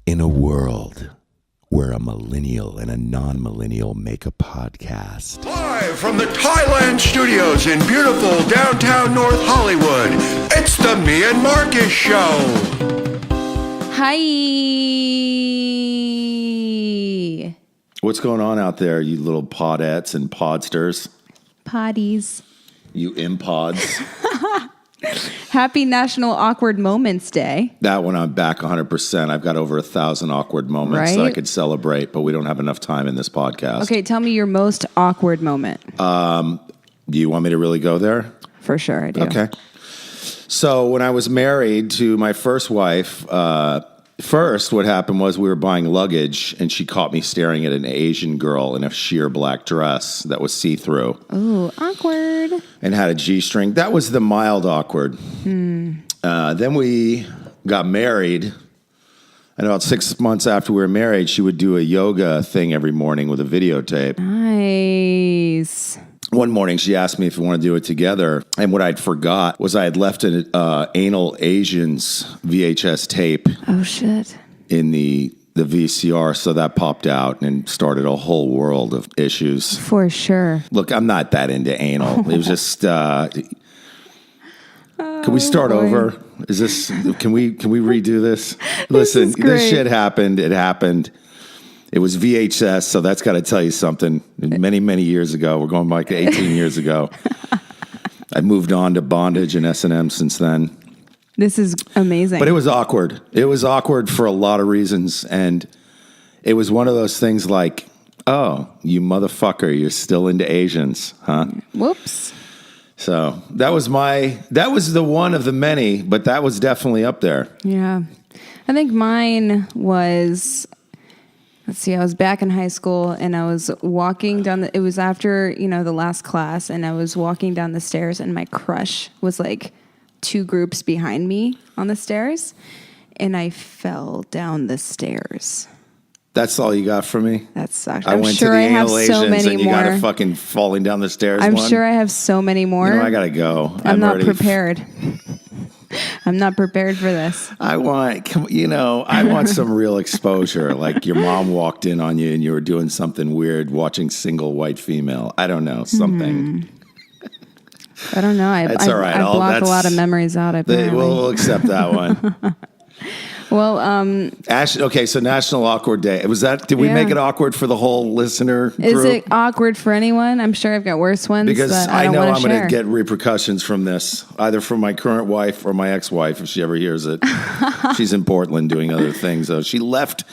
In a world where a millennial and a non-millennial make a podcast. Live from the Tigheland studios in beautiful downtown North Hollywood, it's the Me&Marcus Show. Hi. What's going on out there, you little podettes and podsters? Potties. You impods. Happy National Awkward Moments Day. That one I'm back 100%. I've got over 1,000 awkward moments that I could celebrate, but we don't have enough time in this podcast. Okay, tell me your most awkward moment. Do you want me to really go there? For sure, I do. Okay. So when I was married to my first wife, first what happened was we were buying luggage, and she caught me staring at an Asian girl in a sheer black dress that was see-through. Ooh, awkward. And had a G-string. That was the mild awkward. Then we got married. And about 6 months after we were married, she would do a yoga thing every morning with a videotape. Nice. One morning, she asked me if we want to do it together. And what I'd forgot was I had left an Anal Asians VHS tape. Oh, shit. In the VCR, so that popped out and started a whole world of issues. For sure. Look, I'm not that into anal. It was just... Can we start over? Is this? Can we redo this? Listen, this shit happened. It happened. It was VHS, so that's got to tell you something. Many, many years ago. We're going back to 18 years ago. I moved on to bondage and S&M since then. This is amazing. But it was awkward. It was awkward for a lot of reasons, and it was one of those things like, oh, you motherfucker, you're still into Asians, huh? Whoops. So that was the one of the many, but that was definitely up there. Yeah. I think mine was, let's see, I was back in high school and I was walking down it was after, the last class, and I was walking down the stairs and my crush was like 2 groups behind me on the stairs, and I fell down the stairs. That's all you got for me? That sucked. I went sure to the I have Anal so Asians many and you more. got a fucking falling down the stairs I'm one? sure I have so many more. I got to go. I'm not prepared. I'm not prepared for this. I want some real exposure. Like your mom walked in on you and you were doing something weird, watching Single White Female. I don't know, something. I don't know. That's all right. I block a lot of memories out. We'll accept that one. Well, okay, so National Awkward Day. Did we make it awkward for the whole listener group? Is it awkward for anyone? I'm sure I've got worse ones. Because I know I'm going to get repercussions repercussions from this, either from my current wife or my ex-wife, if she ever hears it. She's in Portland doing other things. She left.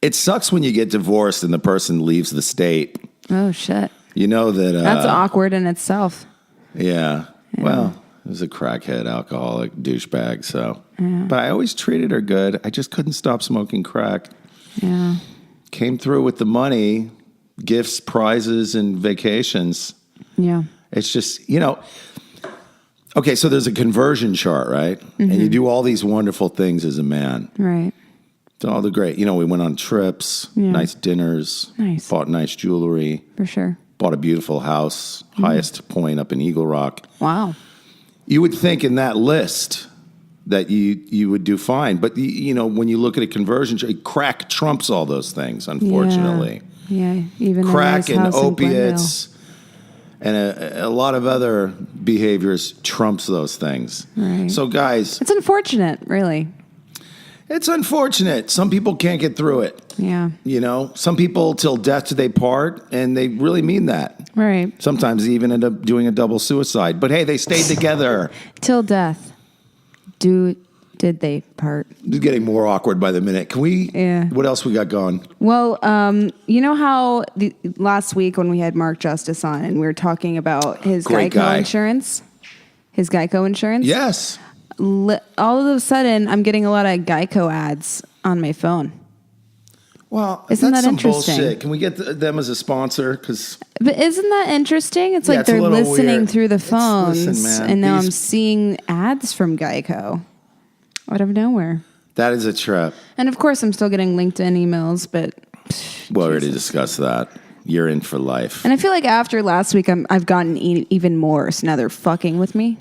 It sucks when you get divorced and the person leaves the state. Oh, shit. You know that... That's awkward in itself. Yeah. Well, it was a crackhead, alcoholic, douchebag, so... Yeah. But I always treated her good. I just couldn't stop smoking crack. Yeah. Came through with the money, gifts, prizes, and vacations. Yeah. It's just, okay, so there's a conversion chart, right? Mm-hmm. And you do all these wonderful things as a man. Right. So all the great, we went on trips, nice dinners, bought nice jewelry. For sure. Bought a beautiful house, highest point up in Eagle Rock. Wow. You would think in that list that you would do fine. But, when you look at a conversion, crack trumps all those things, unfortunately. Yeah, even crack and opiates and a lot of other behaviors trumps those things. Right. So, guys... It's unfortunate, really. It's unfortunate. Some people can't get through it. Yeah. Some people till death do they part, and they really mean that. Right. Sometimes they even end up doing a double suicide. But, hey, they stayed together. Till death. Did they part? It's getting more awkward by the minute. Can we? Yeah. What else we got going? Well, you know how last week when we had Mark Justice on and we were talking about his Geico insurance? His Geico insurance? Yes. All of a sudden, I'm getting a lot of Geico ads on my phone. Well, isn't that's that some interesting? Bullshit. Can we get them as a sponsor? But isn't that interesting? It's like they're listening weird. Through the phones, Listen, man, and now I'm seeing ads from Geico out of nowhere. That is a trip. And of course, I'm still getting LinkedIn emails, but... We already discussed that. You're in for life. And I feel like after last week, I've gotten even more, so now they're fucking with me.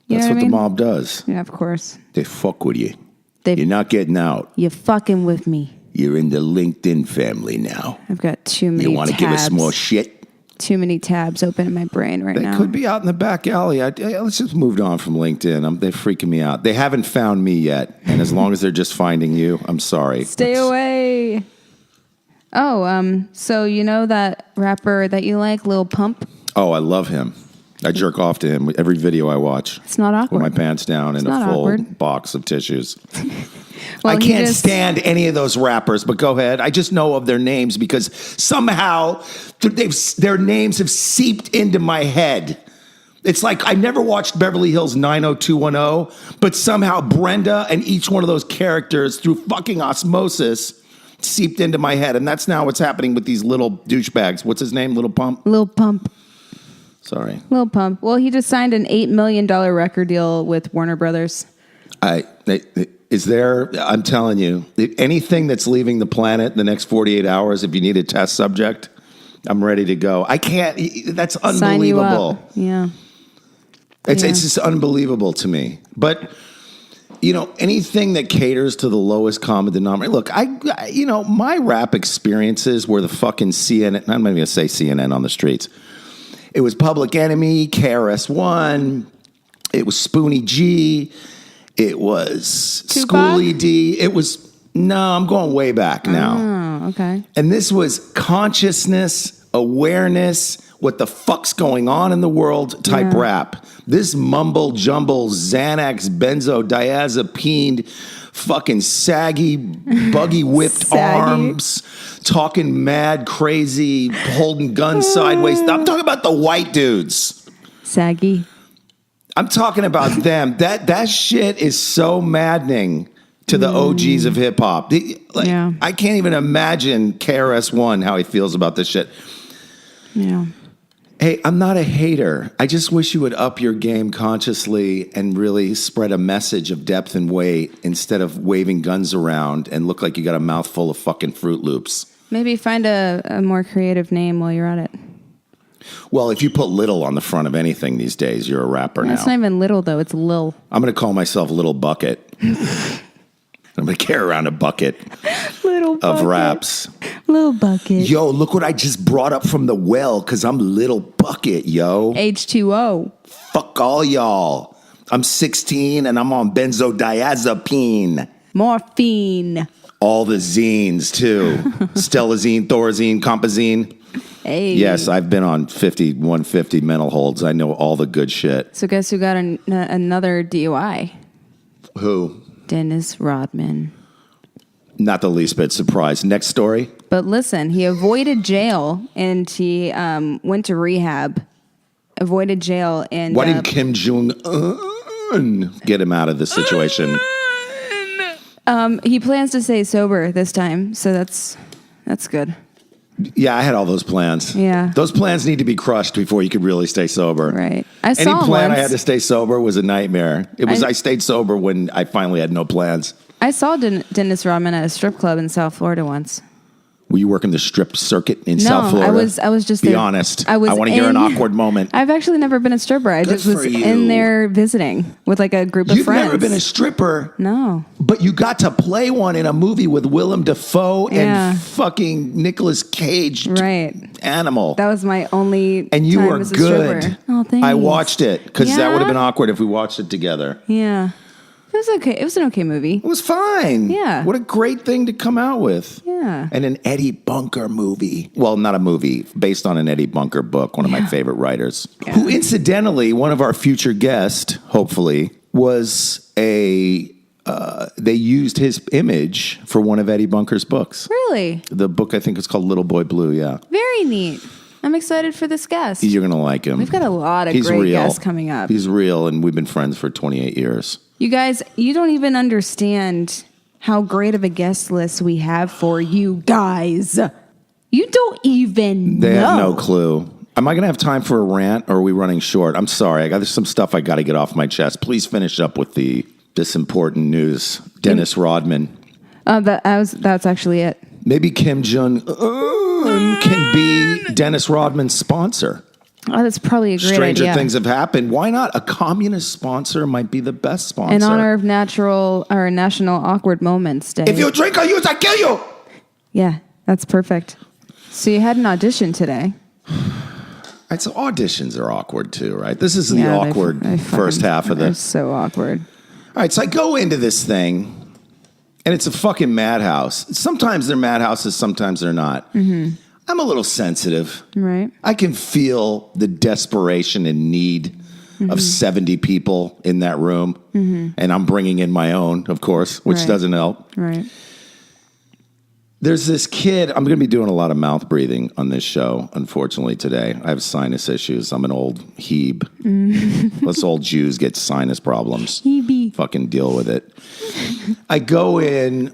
That's what the mob does. Yeah, of course. They fuck with you. You're not getting out. You're fucking with me. You're in the LinkedIn family now. I've got too many You want to give us more shit? Too many tabs open in my brain right now. They could be out in the back alley. Let's just move on from LinkedIn. They're freaking me out. They haven't found me yet. And as long as they're just finding you, I'm sorry. Stay away. Oh, so you know that rapper that you like, Lil Pump? Oh, I love him. I jerk off to him every video I watch. It's not awkward. With my pants down and a full box of tissues. Well, I can't stand any of those rappers, but go ahead. I just know of their names because somehow their names have seeped into my head. It's like I never watched Beverly Hills 90210, but somehow Brenda and each one of those characters through fucking osmosis seeped into my head. And that's now what's happening with these little douchebags. What's his name? Lil Pump? Lil Pump. Sorry. Lil Pump. Well, he just signed an $8 million record deal with Warner Brothers. I'm telling you, anything that's leaving the planet in the next 48 hours, if you need a test subject, I'm ready to go. I can't, that's unbelievable. Sign you up. Yeah. It's just unbelievable to me. But, anything that caters to the lowest common denominator. Look, my rap experiences were the fucking CNN, I'm not even going to say CNN on the streets. It was Public Enemy, KRS-One, it was Spoonie G, it was Schoolie D. I'm going way back now. Oh, okay. And this was consciousness, awareness, what the fuck's going on in the world type rap. This mumble jumble, Xanax, benzodiazepine, fucking saggy, buggy whipped arms, talking mad, crazy, holding guns sideways. I'm talking about the white dudes. Saggy. I'm talking about them. That shit is so maddening to the OGs of hip hop. I can't even imagine KRS-One how he feels about this shit. Yeah. Hey, I'm not a hater. I just wish you would up your game consciously and really spread a message of depth and weight instead of waving guns around and look like you got a mouthful of fucking Fruit Loops. Maybe find a more creative name while you're at it. Well, if you put Little on the front of anything these days, you're a rapper now. It's not even Little, though. It's Lil. I'm going to call myself Little Bucket. I'm going to carry around a bucket of raps. Little Bucket. Yo, look what I just brought up from the well, because I'm Little Bucket, yo. H2O. Fuck all y'all. I'm 16 and I'm on benzodiazepine. Morphine. All the zines, too. Stelazine, Thorazine, Compazine. Hey. Yes, I've been on 150 mental holds. I know all the good shit. So guess who got another DUI? Who? Dennis Rodman. Not the least bit surprised. Next story. But listen, he avoided jail and he went to rehab. Avoided jail and... Why didn't Kim Jong-un get him out of this situation? He plans to stay sober this time, so that's good. Yeah, I had all those plans. Yeah. Those plans need to be crushed before you could really stay sober. Right. Any plan I had to stay sober was a nightmare. I stayed sober when I finally had no plans. I saw Dennis Rodman at a strip club in South Florida once. Were you working the strip circuit in South Florida? I was just Be there. honest. I want to hear an awkward moment. I've actually never been a stripper. I just was in there visiting with like a group of You've friends. never been a stripper? No. But you got to play one in a movie with Willem Dafoe and fucking Nicolas Cage. Right. Animal. That was my only And you time were as a good. stripper. Oh, thanks. I watched it because that Yeah? would have been awkward if we watched it together. Yeah. It was okay. It was an okay movie. It was fine. Yeah. What a great thing to come out with. Yeah. And an Eddie Bunker movie. Well, not a movie, based on an Eddie Bunker book, one of my favorite writers. Yeah. Who, incidentally, one of our future guests, hopefully, was they used his image for one of Eddie Bunker's books. Really? The book, I think, is called Little Boy Blue, yeah. Very neat. I'm excited for this guest. You're going to like him. We've got a lot of great guests coming up. He's real, and we've been friends for 28 years. You guys, you don't even understand how great of a guest list we have for you guys. You don't even know. They have no clue. Am I going to have time for a rant, or are we running short? I'm sorry. There's some stuff I got to get off my chest. Please finish up with this important news. Dennis Rodman. That's actually it. Maybe Kim Jong-un can be Dennis Rodman's sponsor. Oh, that's probably a great Stranger idea. things have happened. Why not? A communist sponsor might be the best sponsor. In honor of National Awkward Moments Day. If you drink or use, I kill you. Yeah, that's perfect. So you had an audition today. Right, so auditions are awkward too, right? This is the awkward first half of It's so awkward. All right, so I go into this thing, and it's a fucking madhouse. Sometimes they're madhouses, sometimes they're not. Mm-hmm. I'm a little sensitive. Right. I can feel the desperation and need of 70 people in that room, and I'm bringing in my own, of course, which doesn't help. Right. There's this kid. I'm going to be doing a lot of mouth breathing on this show, unfortunately, today. I have sinus issues. I'm an old Hebe. Us old Jews get sinus problems. Hebe. Fucking deal with it. I go in,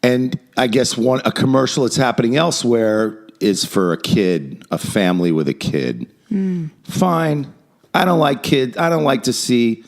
and I guess a commercial that's happening elsewhere is for a kid, a family with a kid. Fine. I don't like kids. I don't like to see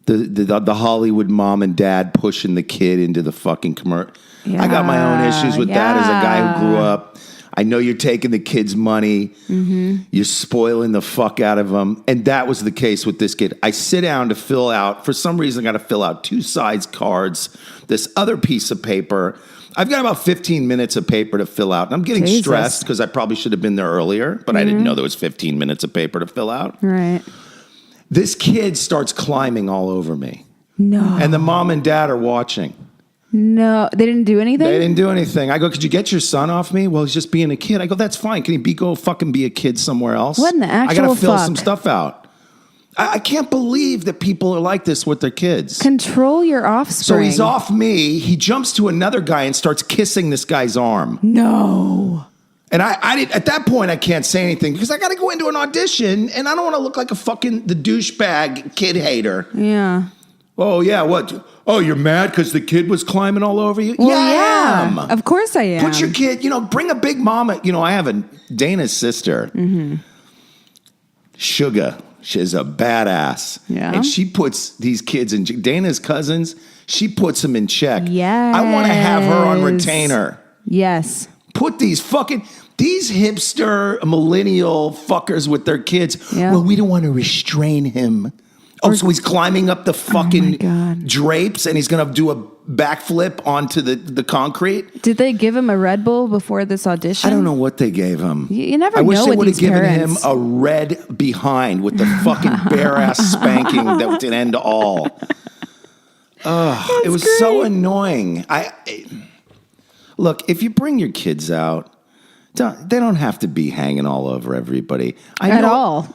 the Hollywood mom and dad pushing the kid into the fucking commercial. Yeah, I got my own issues with that as a guy who grew up. I know you're taking the kid's money. You're spoiling the fuck out of them. And that was the case with this kid. I sit down to fill out, for some reason, I got to fill out 2 size cards, this other piece of paper. I've got about 15 minutes of paper to fill out. And I'm getting stressed because I probably should have been there earlier, but I didn't know there was 15 minutes of paper to fill out. Right. This kid starts climbing all over me. No. And the mom and dad are watching. No. They didn't do anything? They didn't do anything. I go, could you get your son off me? Well, he's just being a kid. I go, that's fine. Can he go fucking be a kid somewhere else? What in the actual I got to fill fuck? some stuff out. I can't believe that people are like this with their kids. Control your offspring. So he's off me. He jumps to another guy and starts kissing this guy's arm. No. And I did, at that point, I can't say anything because I got to go into an audition and I don't want to look like the douchebag kid hater. Yeah. Oh, yeah, what? Oh, you're mad because the kid was climbing all over you? Well, yeah, I am. Of course I am. Put your kid, bring a big mama. I have Dana's sister, Sugar. She's a badass. Yeah. And she puts these kids in, Dana's cousins, she puts them in check. Yes. I want to have her on retainer. Yes. Put these hipster millennial fuckers with their kids. Yeah. Well, we don't want to restrain him. So he's climbing up the fucking drapes and he's going to do a backflip onto the concrete. Did they give him a Red Bull before this audition? I don't know what they gave him. You never know. I wish they with would have these given parents. him a red behind with the fucking bare ass spanking that would end all. It was great. so annoying. Look, if you bring your kids out, they don't have to be hanging all over everybody. At all.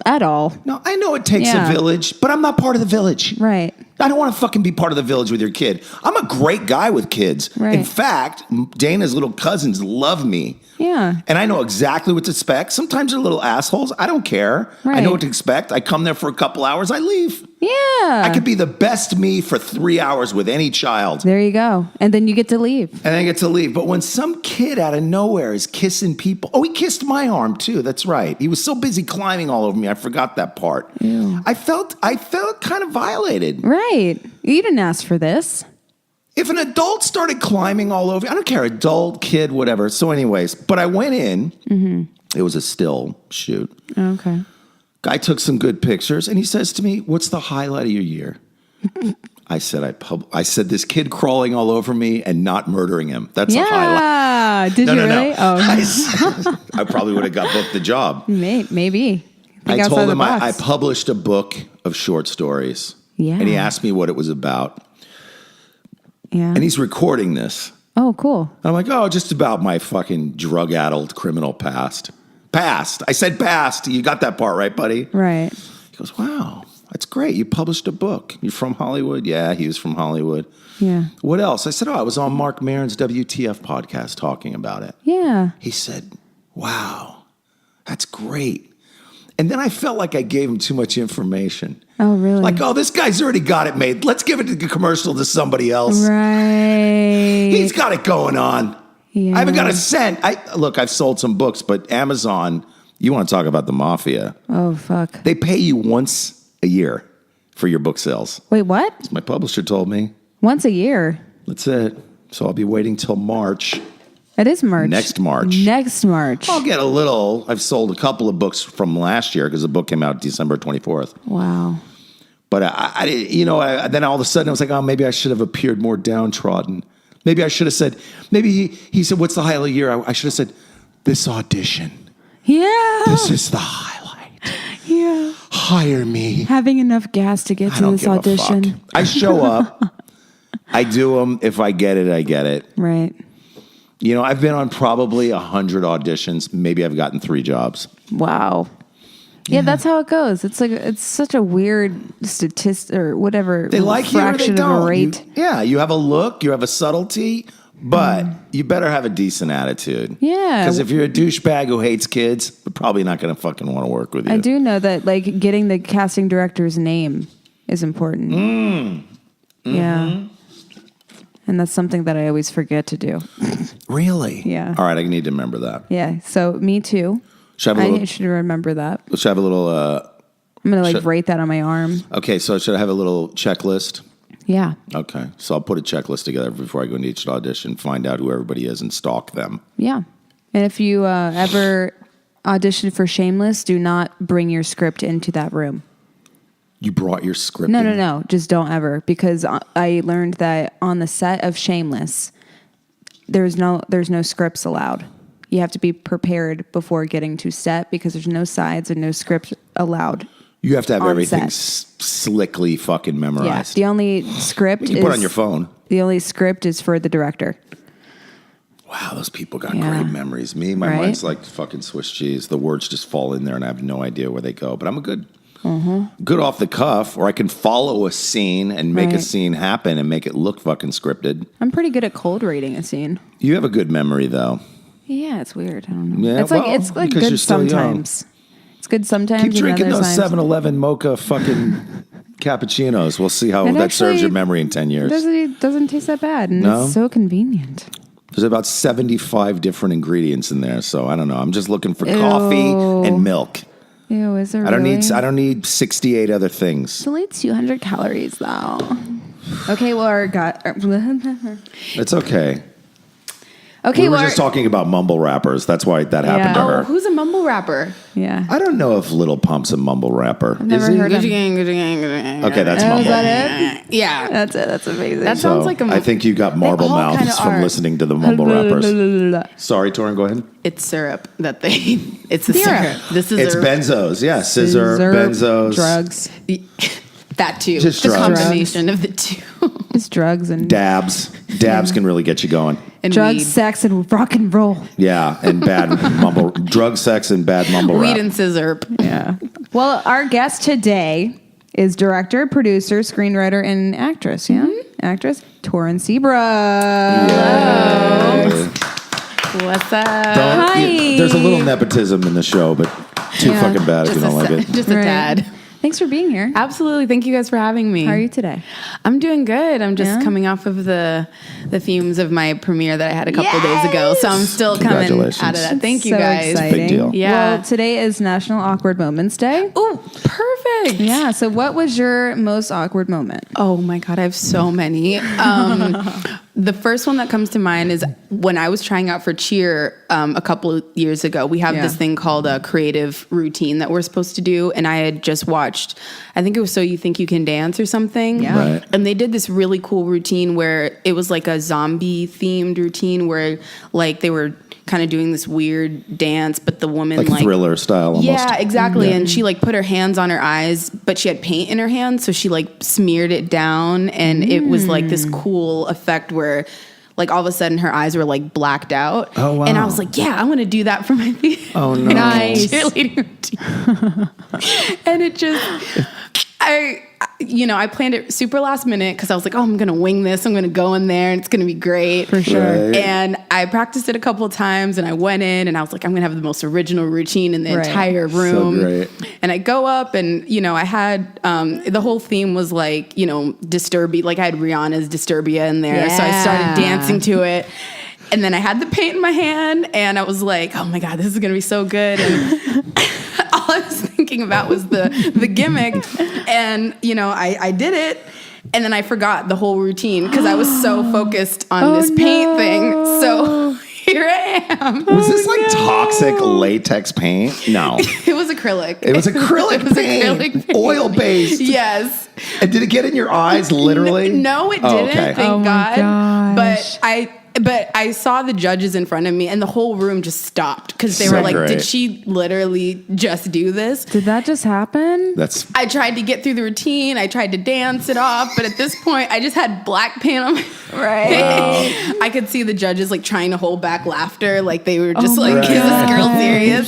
No, I know it takes a village, but I'm not part of the village. Right. I don't want to fucking be part of the village with your kid. I'm a great guy with kids. Right. In fact, Dana's little cousins love me. Yeah. And I know exactly what to expect. Sometimes they're little assholes. I don't care. Right. I know what to expect. I come there for a couple hours. I leave. Yeah. I could be the best me for 3 hours with any child. There you go. And then you get to leave. And I get to leave. But when some kid out of nowhere is kissing people. Oh, he kissed my arm too. That's right. He was so busy climbing all over me. I forgot that part. Ew. I felt kind of violated. Right. You didn't ask for this. If an adult started climbing all over, I don't care, adult, kid, whatever. So anyways, but I went in. Mm-hmm. It was a still shoot. Okay. Guy took some good pictures, and he says to me, "What's the highlight of your year?" I said, I said, this kid crawling all over me and not murdering him. That's a highlight. Yeah. Did you really? No. Oh, I probably would have got booked the job. maybe. I told him I published a book of short stories. Yeah. And he asked me what it was about. Yeah. And he's recording this. Oh, cool. I'm like, oh, just about my fucking drug-addled criminal past. Past. I said past. You got that part right, buddy? Right. He goes, wow, that's great. You published a book. You're from Hollywood? Yeah, he was from Hollywood. Yeah. What else? I said, I was on Mark Maron's WTF podcast talking about it. Yeah. He said, wow, that's great. And then I felt like I gave him too much information. Oh, really? Like, oh, this guy's already got it made. Let's give it to the commercial to somebody else. Right. He's got it going on. Yeah. I haven't got a cent. Look, I've sold some books, but Amazon, you want to talk about the mafia. Oh, fuck. They pay you once a year for your book sales. Wait, what? As my publisher told me. Once a year? That's it. So I'll be waiting till March. It is March. Next March. Next March. I'll get a little. I've sold a couple of books from last year because the book came out December 24th. Wow. But then all of a sudden I was like, oh, maybe I should have appeared more downtrodden. Maybe I should have said, maybe he said, what's the highlight of the year? I should have said, this audition. Yeah. This is the highlight. Yeah. Hire me. Having enough gas to get to this audition. I show up. I do them. If I get it, I get it. Right. You know, I've been on probably 100 auditions. Maybe I've gotten 3 jobs. Wow. Yeah, that's how it goes. It's like it's such a weird statistic or whatever. They like you or they fraction don't. of a rate. You have a look, you have a subtlety, but you better have a decent attitude. Yeah. Because if you're a douchebag who hates kids, they're probably not going to fucking want to work with you. I do know that like getting the casting director's name is important. Yeah. And that's something that I always forget to do. Really? Yeah. All right, I need to remember that. Yeah. So me too. Should I have a little? I should remember that. Should I have a little? I'm gonna write that on my arm. Okay, so should I have a little checklist? Yeah. Okay, so I'll put a checklist together before I go into each audition, find out who everybody is, and stalk them. Yeah. And if you ever audition for Shameless, do not bring your script into that room. You brought your script? No. Just don't ever, because I learned that on the set of Shameless, there's no scripts allowed. You have to be prepared before getting to set because there's no sides and no script allowed. You have to have everything set. slickly fucking memorized. Yeah. The only script you put on your phone. The only script is for the director. Wow, those people got great memories. My mind's like fucking Swiss cheese. The words just fall in there and I have no idea where they go. But I'm a good off the cuff, or I can follow a scene and make a scene happen and make it look fucking scripted. I'm pretty good at cold reading a scene. You have a good memory though. Yeah, it's weird. I don't know. Yeah, it's like good sometimes. It's good sometimes. Keep drinking those times. 7-Eleven mocha fucking cappuccinos. We'll see how that serves your memory in 10 years. It doesn't taste that bad, and it's so convenient. There's about 75 different ingredients in there, so I don't know. I'm just looking for coffee and milk. Ew, is there I don't need 68 other things. It's only 200 calories, though. Okay, well, It's okay. Okay, we were just talking about mumble rappers. That's why that happened to her. Who's a mumble rapper? Yeah. I don't know if Lil Pump's a mumble rapper. I've never heard of him. Okay, that's mumble. Is that it? Yeah. That's it. That's amazing. That sounds like a... I think you got marble all mouths kinda from are. listening to the mumble rappers. Sorry, Toryn, go ahead. It's syrup that they... It's the syrup. This is It's benzos. Yeah, scissor, benzos. Drugs. That too. Just the drugs. combination of the two. It's drugs and... Dabs. Dabs can really get you going. And drugs, weed. sex, and rock and roll. Yeah, and bad mumble... Drug, sex, and bad mumble rap. Weed and scissor. Yeah. Well, our guest today is director, producer, screenwriter, and actress. Yeah, actress Toryn Seabrooks. Yeah. What's up? Hi. There's a little nepotism in the show, but too fucking bad if you don't like it. Just a tad. Thanks for being here. Absolutely. Thank you guys for having me. How are you today? I'm doing good. I'm just coming off of the fumes of my premiere that I had a couple of days ago. So I'm still coming out of that. Thank you so guys. Exciting. Big deal. Yeah. Well, today is National Awkward Moments Day. Oh, perfect. Yeah. So what was your most awkward moment? Oh my God, I have so many. The first one that comes to mind is when I was trying out for cheer a couple of years ago. We have this thing called a creative routine that we're supposed to do. And I had just watched, I think it was So You Think You Can Dance or something. Yeah. Right. And they did this really cool routine where it was like a zombie themed routine where like they were kind of doing this weird dance, but the woman Like Thriller style almost. Yeah, exactly. And she like put her hands on her eyes, but she had paint in her hands, so she like smeared it down, and it was like this cool effect where like all of a sudden her eyes were like blacked out. Oh, wow. And I was like, yeah, I want to do that for my Oh, no. Nice. cheerleading routine. And it just I planned it super last minute because I was like, oh, I'm going to wing this. I'm going to go in there and it's going to be great. For sure. Right. And I practiced it a couple of times and I went in and I was like, I'm going to have the most original routine in the entire room. So great. And I go up and, I had, the whole theme was like, Disturbia, like I had Rihanna's Disturbia in there. So I started dancing to it. And then I had the paint in my hand and I was like, oh my God, this is going to be so good. And all I was thinking about was the gimmick. And, I did it. And then I forgot the whole routine because I was so focused on this paint thing. So here I am. Was this like toxic latex paint? No. It was acrylic. It was acrylic paint. Oil-based. Yes. And did it get in your eyes, literally? No, it didn't. Oh, okay. Thank God. gosh. But I saw the judges in front of me, and the whole room just stopped because they were like, great. "Did she literally just do this?" Did that just happen? I tried to get through the routine. I tried to dance it off, but at this point, I just had black paint on my right. Wow. I could see the judges like trying to hold back laughter, like they were just like, my "Is this girl God. serious?"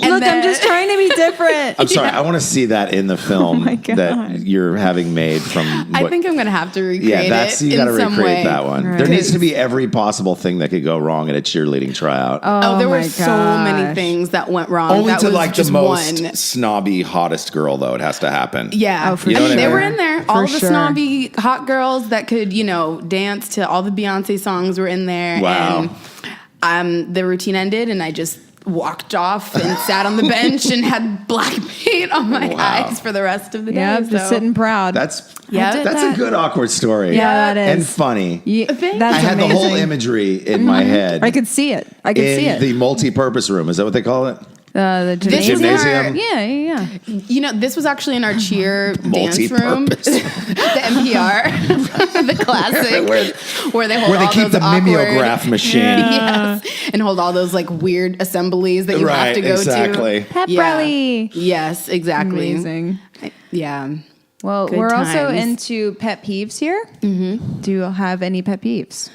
And Look, I'm just trying to be different. I'm sorry. I want to see that in the film my God. that you're having made from. I think I'm gonna have to recreate it. You got to in some recreate way. that one. Right. There needs to be every possible thing that could go wrong at a cheerleading tryout. Oh, there were my so gosh. many things that went wrong. Only that to was like the just most one. snobby, hottest girl, though. It has to happen. Yeah, Oh, for You know what I they mean? were in there. For All the sure. snobby hot girls that could, dance to all the Beyonce songs were in there. Wow. And the routine ended, and I just walked off and sat on the bench and had black paint on my eyes for the rest of the day. Yep, just so- sitting proud. That's Yeah. that's a good awkward story. Yeah, that and is. funny. That's I had amazing. the whole imagery in my head. I could see it. I could see in it. the multi-purpose room. Is that what they call it? The This gymnasium. is our- Yeah. This was actually in our cheer dance room, Multi-purpose. the NPR, the classic, where they hold Where they all keep those the awkward- mimeograph machine. Yes, and hold all those like weird assemblies that you have to go exactly. to. Pep Yeah. rally. Yes, exactly. Amazing. Yeah. Well, Good we're also times. into pet peeves here. Mm-hmm. Do you have any pet peeves?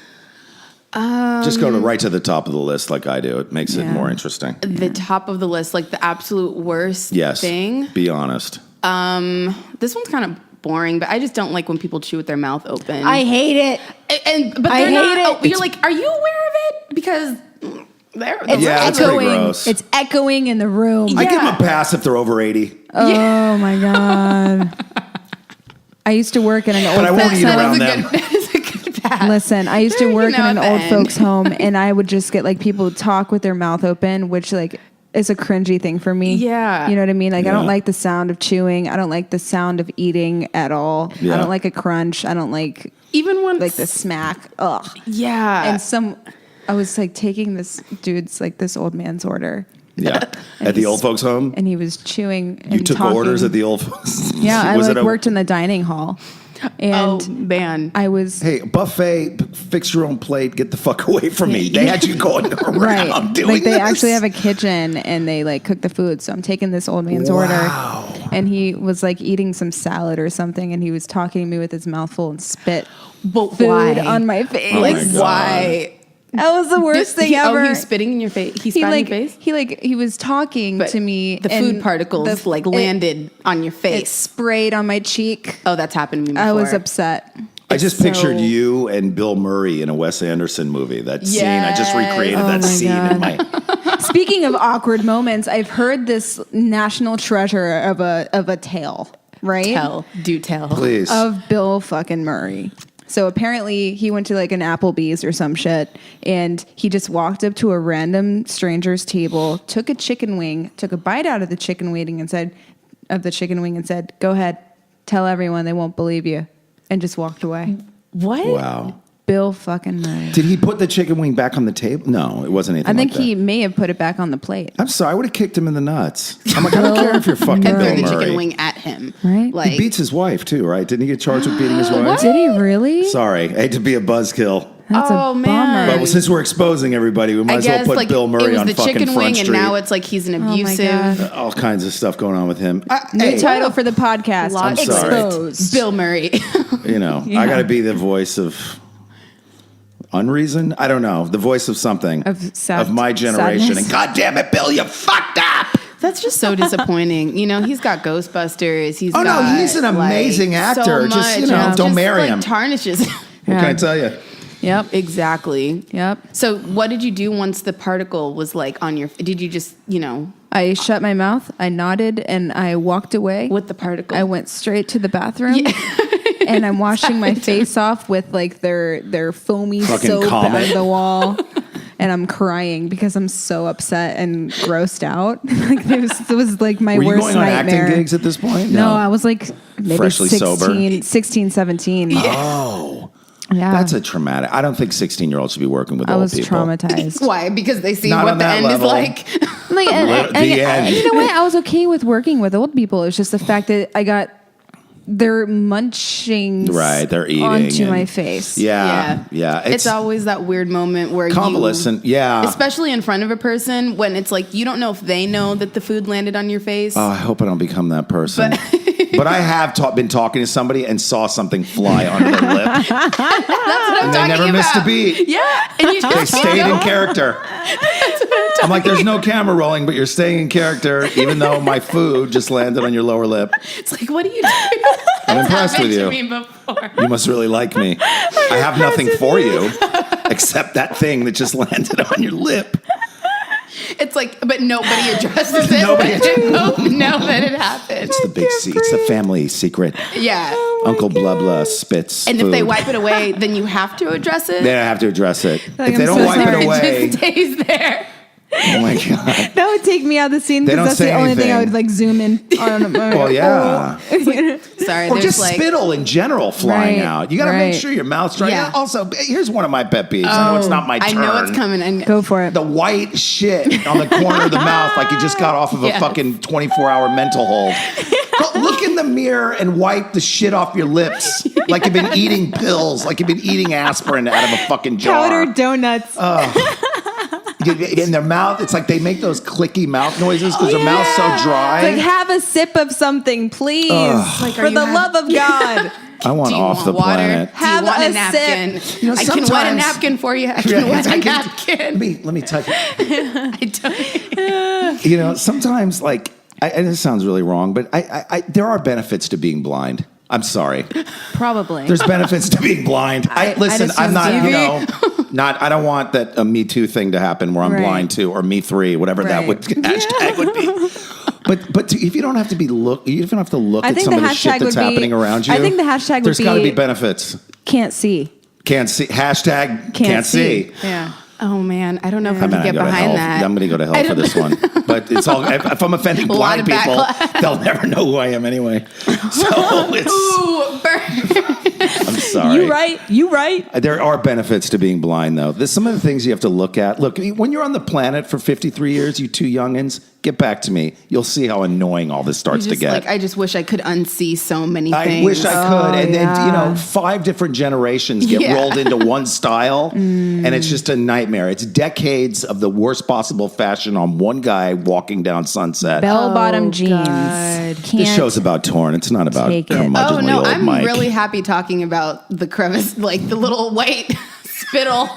Just go right to the top of the list like I do. It makes it Yeah. more interesting. The top of the list, like the absolute worst Yes. thing. Be honest. This one's kind of boring, but I just don't like when people chew with their mouth open. hate it. But I they're not. hate it. Oh, you're like, are you aware of it? Because they're Yeah, it's pretty gross. It's echoing in the room. I give them Yeah. a pass if they're over 80. Oh my god. I used to work in an old But I won't folks eat home. around that them. is a good pass. Listen, I used to You work know, in an at the old end. folks home, and I would just get like people to talk with their mouth open, which like is a cringy thing for me. Yeah. You know what I mean? Like I Yeah. don't like the sound of chewing. I don't like the sound of eating at all. Yeah. I don't like a crunch. I don't like Even when the smack. Ugh. Yeah. And I was like taking this dude's like this old man's order, Yeah. At the old folks' home? and he was chewing. You and took talking. orders at the old folks? Yeah, I Was like it a- worked in the dining hall, oh and man. I was Hey, buffet, fix your own plate, get the fuck away from me. They had you going around right. doing Like they this? actually have a kitchen and they like cook the food. So I'm taking this old man's Wow. order, and he was like eating some salad or something, and he was talking to me with his mouth full and spit But food why? on my face. Oh like my God. why? That was the worst thing ever. Oh, he was spitting in your face. He spat in your face. He was talking But to me. The and food particles like landed on your It face. sprayed on my cheek. Oh, that's happened to me before. I was upset. I just So- pictured you and Bill Murray in a Wes Anderson movie. That scene, I just recreated Oh that my scene in God. my. Speaking of awkward moments, I've heard this national treasure of a tale, right? Do tell. Please. Of Bill fucking Murray. So apparently he went to like an Applebee's or some shit, and he just walked up to a random stranger's table, took a chicken wing, took a bite out of the chicken wing and said, "Go ahead, tell everyone, they won't believe you," and just walked away. What? Wow. Bill fucking Murray. Did he put the chicken wing back on the table? No, it wasn't anything I think like that. he may have put it back on the plate. I'm sorry, I would have kicked him in the nuts. I'm like, I don't care if you're fucking And threw Bill the Murray. chicken wing at him. Right. He Like beats his wife too, right? Didn't he get charged with beating his wife? Did he really? Sorry, I hate to be a buzzkill. That's Oh, a man. bummer. But since we're exposing everybody, we might I as well guess put like Bill it Murray was on the fucking chicken Front wing, Street. and now it's like he's an my abusive. God. All kinds of stuff going on with him. New Hey, title for the podcast. I'm sorry. Exposed. Bill Murray. You know, I got to be the voice of unreason. I don't know, the voice of something Of my generation. sadness. And God damn it, Bill, you fucked up. That's just so disappointing. You know, he's got Ghostbusters. He's Oh, no, got, he's an amazing like, actor. So Just, much. you know, It don't just, marry like, him. Tarnishes. What can I tell you? Yep. Exactly. Yep. So, what did you do once the particle was like on your? Did you just, I shut my mouth, I nodded, and I walked away. with the particle? I went straight to the bathroom. And I'm washing my face off with like their foamy Fucking soap Comet. out of the wall. And I'm crying because I'm so upset and grossed out. Like it was like my Were you worst going on nightmare. acting gigs at this point? No, I was like maybe Freshly 16, sober. 16, 17. Oh. Yeah. That's a traumatic. I don't think 16-year-olds should be working with I old was people. traumatized. Why? Because they see Not what on the that end level. is like. Like, The end. you know what? I was okay with working with old people. It's just the fact that I got their munchings Right, they're eating onto and- my face. Yeah. It's always that weird moment where convalescent. you, Yeah. especially in front of a person, when it's like you don't know if they know that the food landed on your face. Oh, I hope I don't become that person. But I have been talking to somebody and saw something fly onto their lip. That's what I'm And they talking never about. missed a beat. Yeah, and you They just stayed in know. character. I'm like, there's no camera rolling, but you're staying in character, even though my food just landed on your lower lip. It's like, what are you doing? I'm impressed with Happened you. to me before. You must really like me. I have nothing for you except that thing that just landed on your lip. It's like, but nobody addresses it. Nobody They both know that it happened. It's the big it's the family secret. Yeah. Uncle Blah Blah spits And food. if they wipe it away, then you have to address it. They don't have to address it. Like, if they I'm don't so wipe sorry. it away, It just stays there. oh my God. That would take me out of the scene They because don't that's the say only thing I anything. would like zoom in on. Well, yeah. Sorry, Or there's just like spittle in general flying Right, out. You got to make right. sure your mouth's dry. Yeah. Also, here's one of my pet peeves. I know it's not my I turn. know it's coming. And Go for it. The white shit on the corner of the mouth like you just got off of a Yes. fucking 24-hour mental hold. Go, look in the mirror and wipe the shit off your lips like you've been eating pills, like you've been eating aspirin out of a fucking jar. Powdered donuts. In their mouth, it's like they make those clicky mouth noises because their mouth's so dry. Like, have a sip of something, please. Like, For the love of God. I want do you off want the water? planet. Do you Have want a a napkin? sip. You know, I can wet a sometimes- napkin for you. I can wet a napkin. Let me touch it. I don't. You know, sometimes like, and this sounds really wrong, but I there are benefits to being blind. I'm sorry. Probably. There's benefits to being blind. Listen, assume I'm not, so. you know, I don't want that a Me Too thing to happen where I'm Right. blind too, or Me 3, whatever that Right. would hashtag would be. But if you don't have to be you don't have to look I at think some the of the shit hashtag that's would be- happening around you. I think the hashtag would There's got to be- be benefits. Can't see. Can't see. Hashtag can't see. Yeah. Oh man, I don't know if I I'm can gonna get go to behind hell. that. I'm going to go to hell for this one. But it's all. If I'm offending lot blind of people, backlash. they'll never know who I am anyway. So it's. Ooh, burn. I'm sorry. You right. There are benefits to being blind, though. There's some of the things you have to look at. Look, when you're on the planet for 53 years, you two youngins, get back to me. You'll see how annoying all this starts to Just, get. like, I just wish I could unsee so many things. I wish I could. And then, you yeah. know, 5 different generations get Yeah. rolled into one style, and it's just a nightmare. It's decades of the worst possible fashion on one guy walking down Sunset. Bell-bottom jeans. God. This Can't show's about Torn. It's not about take it. curmudgeonly Oh no, old I'm Mike. really happy talking about the crevice, like the little white spittle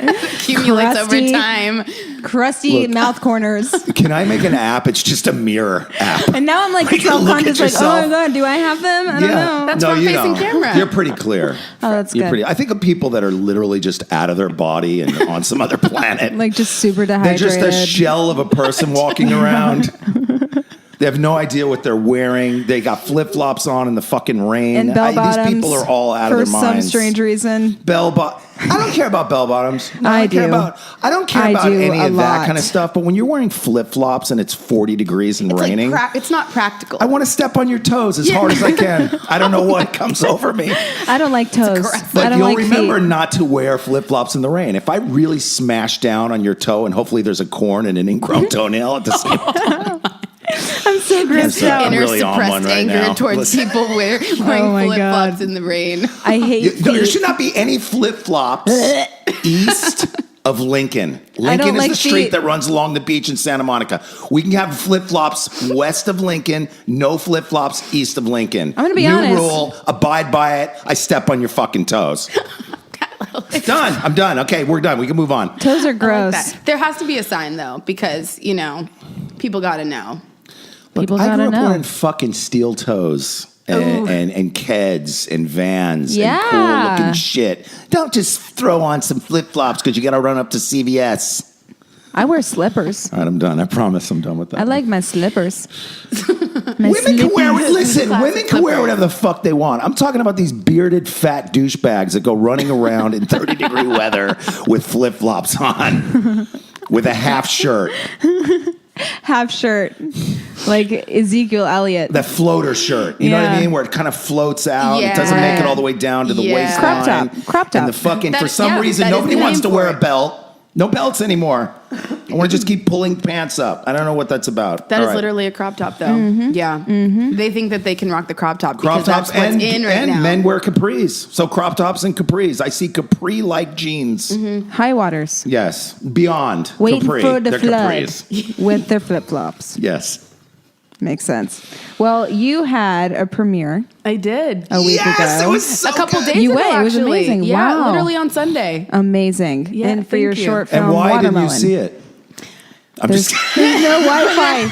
accumulates over Crusty. time. crusty Look. mouth corners. Can I make an app? It's just a mirror app. And now I'm like Where you look self-conscious, at like, oh my yourself. God, do I have them? I don't know. That's no, front you facing don't. camera. You're pretty clear. Oh, that's You're good. pretty. I think of people that are literally just out of their body and on some other planet. Like just super They're dehydrated. just a shell of a person walking around. They have no idea what they're wearing. They got flip-flops on in the fucking rain. and bell bottoms. These people are all out of their for minds. some strange reason. I don't care about bell bottoms. No, I don't care do. I don't care I about do any a of that lot. kind of stuff. But when you're wearing flip-flops and it's 40 degrees and It's raining, like it's not practical. I want to step on your toes as hard as I can. I don't know what comes over me. I don't like toes. aggressive. I But don't you'll like remember feet. not to wear flip-flops in the rain. If I really smash down on your toe and hopefully there's a corn and an ingrown toenail at the same time. I'm so grossed sorry. out. I'm Inner really on suppressed one right anger now. towards Listen. people wearing Oh my flip flops God. in the rain. I hate There feet. should not be any flip-flops east of Lincoln. Lincoln is like the street feet. that runs along the beach in Santa Monica. We can have flip-flops west of Lincoln, no flip-flops east of Lincoln. I'm gonna be New honest. rule, abide by it. I step on your fucking toes. Done. I'm done. Okay, we're done. We can move on. Toes are I like gross. that. There has to be a sign though, because people got to know. Look, People I gotta grew up know. wearing fucking steel toes and Keds and Vans Yeah. and cool looking shit. Don't just throw on some flip-flops because you got to run up to CVS. I wear slippers. All right, I'm done. I promise I'm done with that. I like my slippers. My Women can wear slippies. listen. Classic Women can wear slippers. whatever the fuck they want. I'm talking about these bearded fat douchebags that go running around in 30-degree weather with flip flops on, with a half shirt. Half shirt. Like Ezekiel Elliott. That floater shirt. You know what I Yeah. mean? Where it kind of floats out. Yeah. It doesn't make it all the way down to the Yeah. waistline. Crop top. And the fucking, for That- some yeah, reason, that is nobody the wants name to for wear a it. belt. No belts anymore. I want to just keep pulling pants up. I don't know what that's about. That All is right. literally a crop top, though. Yeah, they think that they can rock the crop top Crop because that's tops what's and, in right and now. men wear capris. So crop tops and capris. I see capri-like jeans. High waters. Yes. Beyond Waiting capri. for the They're flood capris. with their flip-flops. Yes. Makes sense. Well, you had a premiere I did a week Yes, ago. it was so a couple good. days You ago. went. It was actually. amazing. Yeah, Wow. literally on Sunday. Amazing. Yeah, and for thank your you. short film, And why Watermelon. didn't you see it? I'm There's, just there's no Wi-Fi.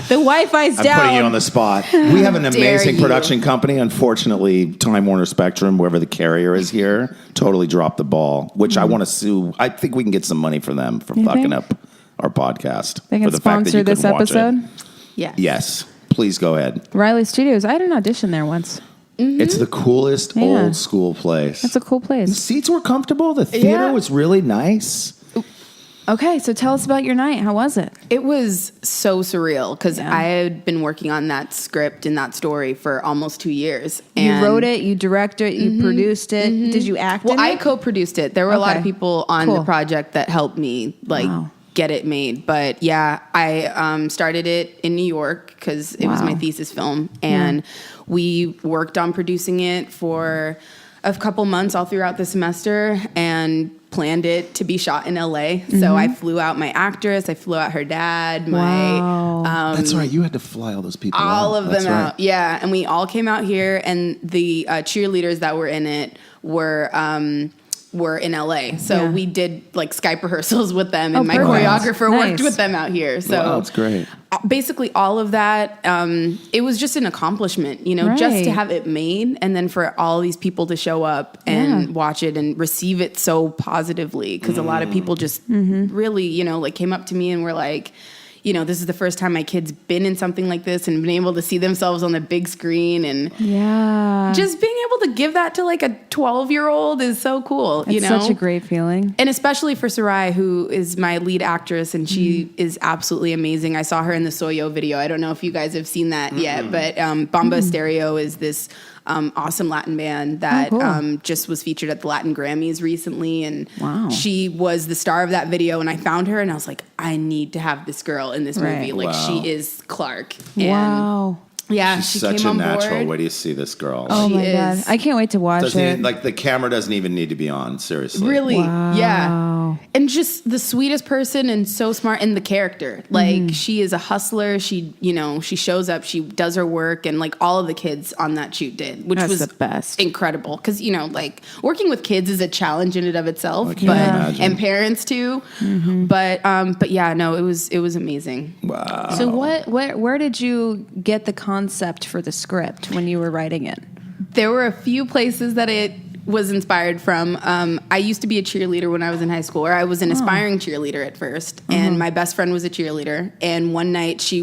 The Wi-Fi's I'm down. putting you on the spot. We have an Dare amazing you. production company. Unfortunately, Time Warner Spectrum, wherever the carrier is here, totally dropped the ball, which I want to sue. I think we can get some money for them for You fucking think? up our podcast. They for can the fact that sponsor you this couldn't watch it. episode. Yeah. Yes. Please go ahead. Riley Studios. I had an audition there once. It's the coolest Yeah. old school place. That's a cool The place. seats were comfortable. The theater Yeah. was really nice. Okay, so tell us about your night. How was it? It was so surreal because Yeah. I had been working on that script and that story for almost 2 years. You And wrote it, you directed it, you produced it. Did you act Well, in I it? co-produced it. There were a lot Okay. of people on Cool. the project that helped me Wow. get it made. But yeah, I started it in New York because it was Wow. my thesis film, and we worked on producing it for a couple months all throughout the semester and planned it to be shot in LA. So I flew out my actress, I flew out her dad, Wow. my That's right. You had to fly all those people all out. of That's them right. out. Yeah, and we all came out here, and the cheerleaders that were in it were in LA. So Yeah. we did like Skype rehearsals with them, and Oh, my perfect. choreographer Nice. worked with them out here. So Wow, that's great. basically all of that, it was just an accomplishment, just Right. to have it made, and then for all these people to show up and Yeah. watch it and receive it so positively, because a lot of people just really, like came up to me and were like, this is the first time my kid's been in something like this and been able to see themselves on the big screen, and Yeah. just being able to give that to like a 12-year-old is so cool. It's such a great feeling. And especially for Sarai, who is my lead actress, and she is absolutely amazing. I saw her in the Soyo video. I don't know if you guys have seen that yet, but Bomba Stereo is this awesome Latin band that cool. just was featured at the Latin Grammys recently. And Wow. she was the star of that video. And I found her, and I was like, I need to have this girl in this movie. Right. Like, Wow. she is Clark. And Wow. yeah, She's she such came a on natural. board. Where do you see this girl? Oh She my God. is. I can't wait to watch Doesn't it. even, like the camera doesn't even need to be on. Seriously. Really, Wow. yeah. And just the sweetest person and so smart, and the character. Like, she is a hustler. She, she shows up, she does her work, and like all of the kids on that shoot did, which That's was the best. incredible. Because, like working with kids is a challenge in and of itself, I can't but imagine. and parents too. But yeah, no, it was amazing. Wow. So where did you get the concept for the script when you were writing it? There were a few places that it was inspired from. I used to be a cheerleader when I was in high school, or I was an aspiring cheerleader at first. And my best friend was a cheerleader. And one night we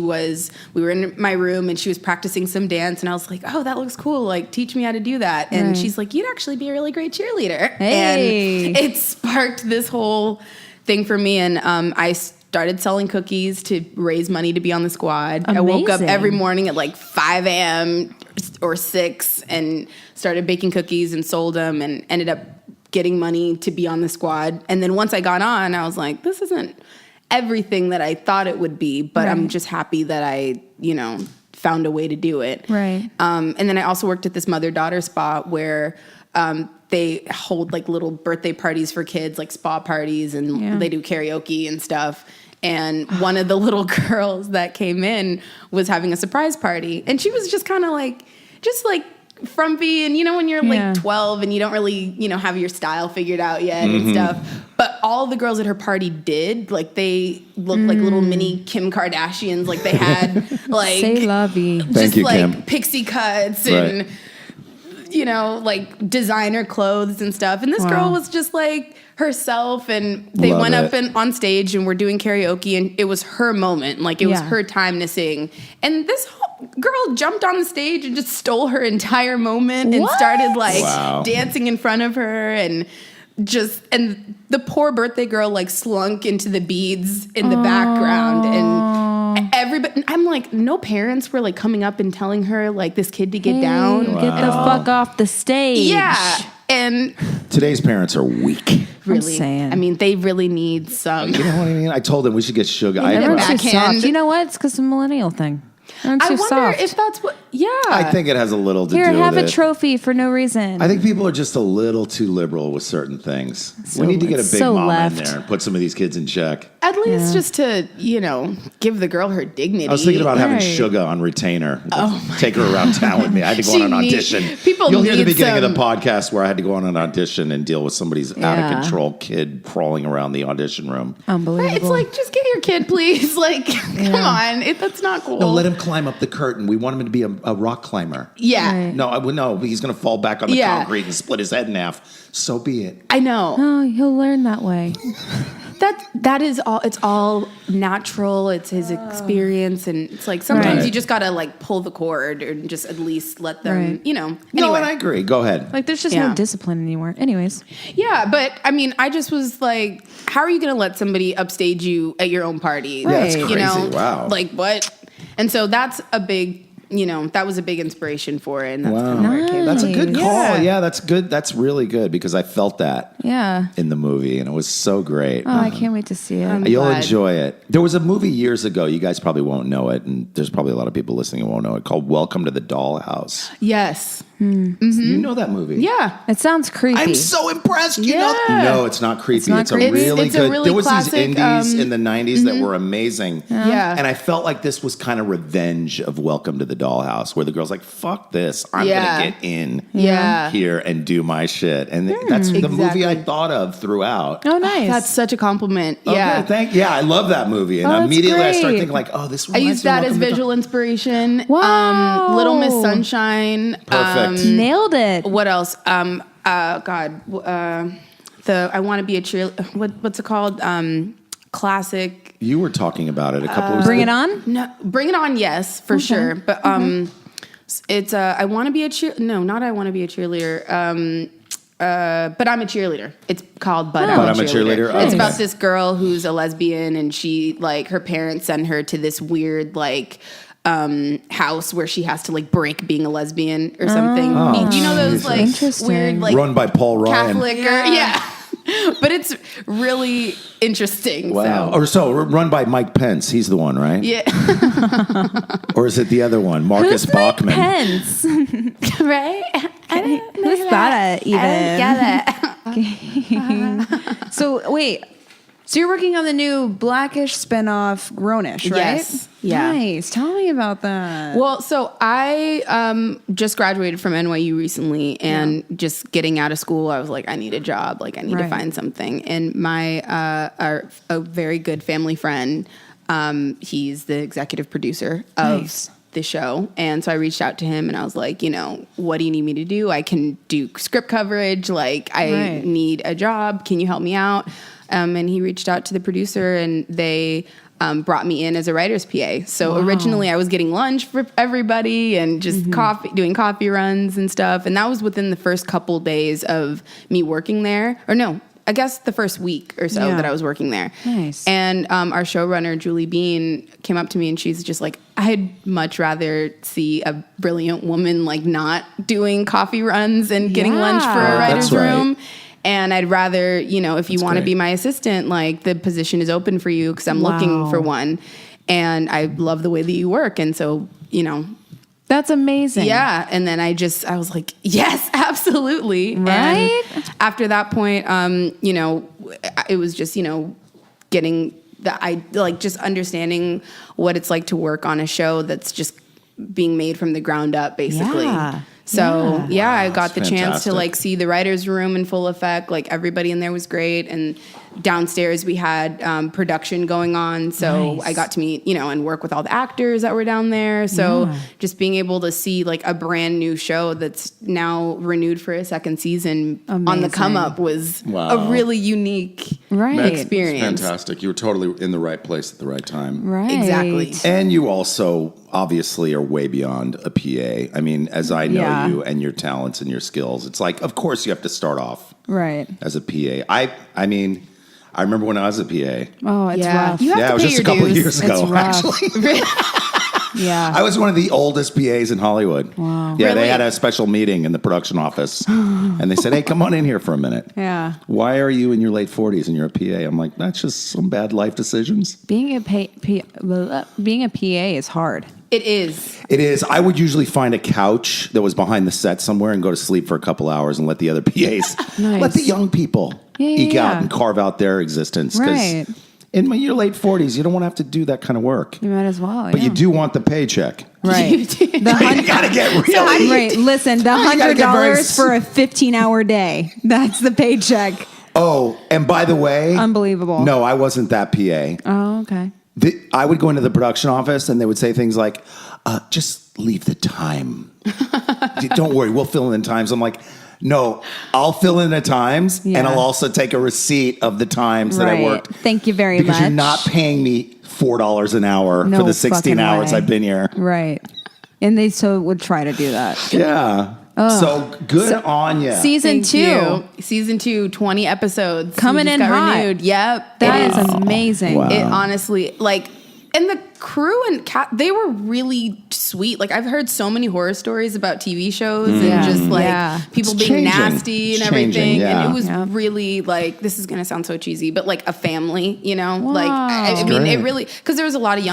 were in my room, and she was practicing some dance, and I was like, oh, that looks cool. Like, teach me how to do that. And Right. she's like, you'd actually be a really great cheerleader. Hey. And it sparked this whole thing for me. And I started selling cookies to raise money to be on the squad. I woke up Amazing. every morning at like 5 a.m. or 6 and started baking cookies and sold them, and ended up getting money to be on the squad. And then once I got on, I was like, this isn't everything that I thought it would be, but I'm Right. just happy that I, found a way to do it. Right. And then I also worked at this mother-daughter spa where they hold like little birthday parties for kids, like spa parties, and Yeah. they do karaoke and stuff. And one of the little girls that came in was having a surprise party, and she was just kind of like, frumpy, and when you're Yeah. like 12 and you don't really have your style figured out yet and stuff. But all the girls at her party did, like, they looked like little mini Kim Kardashians. Like, they had like Say la vie. Thank just you, like Kim. pixie cuts Right. and like designer clothes and stuff. And this Wow. girl was just like herself, and they Love went it. up and on stage and were doing karaoke, and it was her moment. Like, it was Yeah. her time to sing. And this whole girl jumped on the stage and just stole her entire moment and What? started like Wow. dancing in front of her, and the poor birthday girl like slunk into the beads in the background, and everybody, I'm like, no parents were like coming up and telling her like this kid to get down. Get the fuck off the stage. Yeah. And Today's parents are weak. really, saying. I mean, they really need some. You know what I mean? I told them we should get sugar. Everyone's too backhand. soft. You know what? It's because the millennial thing. Everyone's I too wonder soft. if that's what, yeah. I think it has a little to Here, do have with a it. trophy for no reason. I think people are just a little too liberal with certain things. We need to get a it's big so mama left. in there and put some of these kids in check. At least just to, give the girl her dignity. I was thinking about having Right. Sugar on retainer. Take her around town with me. I had to go She on an need- audition. people You'll hear the need beginning of some- the podcast where I had to go on an audition and deal with somebody's out Yeah. of control kid crawling around the audition room. Unbelievable. It's like, just get your kid, please. Like, come on. That's not cool. No, let him climb up the curtain. We want him to be a rock climber. Yeah. Right. No, he's going to fall back on the Yeah. concrete and split his head in half. So be it. I know. Oh, he'll learn that way. That is all. It's all natural. It's his experience, and it's like sometimes Right. you just gotta like pull the cord, or just at least let them. Right. Anyway. No, and I agree. Go ahead. Like, there's just Yeah. no discipline anymore. Anyways. Yeah, but I mean, I just was like, how are you gonna let somebody upstage you at your own party? Yeah, that's crazy. Wow. Like what? And so that's a big. That was a big inspiration for it, and that's kind of where it came That's a from. good Nice. call. Yeah, that's good. That's really good because I felt that Yeah. in the movie and it was so great. Oh, I can't wait to see it. You'll glad. enjoy it. There was a movie years ago. You guys probably won't know it, and there's probably a lot of people listening who won't know it. Called Welcome to the Dollhouse. Yes. You know that movie? Yeah. It sounds creepy. I'm so impressed. You know? Yeah. No, it's not creepy. It's, not a creepy. really It's a good. really there was classic, these indies in the '90s that were amazing. Yeah. And I felt like this was kind of revenge of Welcome to the Dollhouse, where the girl's like, "Fuck this! I'm Yeah. gonna get in Yeah. here and do my shit." And that's the movie Exactly. I thought of throughout. Oh, nice. That's such a compliment. Okay, Yeah. I love that movie, and Oh, that's immediately I started great. thinking like, "Oh, this." I used that as visual inspiration. Wow. Little Miss Sunshine. Perfect. Nailed it. What else? I want to be a cheer. What's it called? Classic. You were talking about it a couple weeks Bring ago. it on? No, Bring It On. Yes, for sure. But it's I want to be a cheer. No, not I want to be a cheerleader. But I'm a cheerleader. It's called But I'm a Cheerleader. Oh, It's okay. about this girl who's a lesbian, and she like her parents send her to this weird like house where she has to like break being a lesbian or something. Oh, you know those Jesus. like Interesting. weird like Run by Paul Ryan. Catholic yeah. But it's really interesting. Wow. So. Or so run by Mike Pence. He's the one, right? Yeah. Or is it the other one, Marcus Who's Bachman? Pence? Right? Who's that even? Get it. So, wait. So you're working on the new Blackish spinoff, Grownish, right? Yes. Yeah. Nice. Tell me about that. Well, so I just graduated from NYU recently, and just getting out of school, I was like, I need a job. Like, I need to Right. find something. And my a very good family friend, he's the executive producer of Nice. the show, and so I reached out to him, and I was like, what do you need me to do? I can do script coverage. Like, I Right. need a job. Can you help me out? And he reached out to the producer, and they brought me in as a writer's PA. So originally I was getting lunch for everybody and just doing coffee runs and stuff. And that was within the first couple days of me working there. Or no, I guess the first week or so Yeah. that I was working there. Nice. And our showrunner, Julie Bean, came up to me and she's just like, I'd much rather see a brilliant woman like not doing coffee runs and getting lunch for a Yeah. writer's That's right. room. And I'd rather, if you want to great. be my assistant, like the position is open for you because I'm looking Wow. for one. And I love the way that you work. And so, That's amazing. yeah. And then I was like, yes, absolutely. Right? And after that point, it was just, getting just understanding what it's like to work on a show that's just being made from the ground up, basically. Yeah. So yeah, I got the that's chance to fantastic. see the writer's room in full effect. Like everybody in there was great, and downstairs we had production going on. So Nice. I got to meet, and work with all the actors that were down there. So just being able to see like a brand new show that's now renewed for a second season on the Amazing. come up was Wow. a really unique Right. experience. Fantastic. You were totally in the right place at the right time. Right. Exactly. And you also obviously are way beyond a PA. I mean, as I know Yeah. you and your talents and your skills, it's like, of course you have to start off Right. as a PA. I mean, I remember when I was a PA. Oh, it's Yeah. rough. You have Yeah, to it was pay just a your couple dues. years ago, rough. actually. Yeah. I was one of the oldest PAs in Hollywood. Wow. Yeah, Really? they had a special meeting in the production office, and they said, "Hey, come on in here for a minute." Yeah. Why are you in your late 40s and you're a PA? I'm like, that's just some bad life decisions. Being a PA is hard. It is. It is. I would usually find a couch that was behind the set somewhere and go to sleep for a couple hours and let the other PAs, Nice. let the young people eke yeah. out and carve out their existence. 'Cause Right. in your late 40s, you don't want to have to do that kind of work. You might as well. But you do want the paycheck. Right. You gotta get really. Right. Listen, the gotta get very $100 for a 15-hour day. That's the paycheck. Oh, and by the way, Unbelievable. No, I wasn't that PA. Oh, okay. I would go into the production office and they would say things like, just leave the time. Don't worry, we'll fill in the times. I'm like, no, I'll fill in the times Yeah. and I'll also take a receipt of the times that I Right. worked. Thank you very because much. you're not paying me $4 an hour No for the 16 fucking hours way. I've been here. Right. And they so would try to do that. Yeah. So good on you. Season Thank 2. you. Season 2, 20 episodes. Coming We just in got hot. renewed. Yep. That It is amazing. Wow. It honestly, like, and the crew and they were really sweet. Like, I've heard so many horror stories about TV shows Yeah. and just like Yeah. people It's being changing. nasty and It's everything. changing, yeah. And it was Yep. really like, this is going to sound so cheesy, but like a family, you know? Like, I Wow. mean, Great. it really, because there was a lot of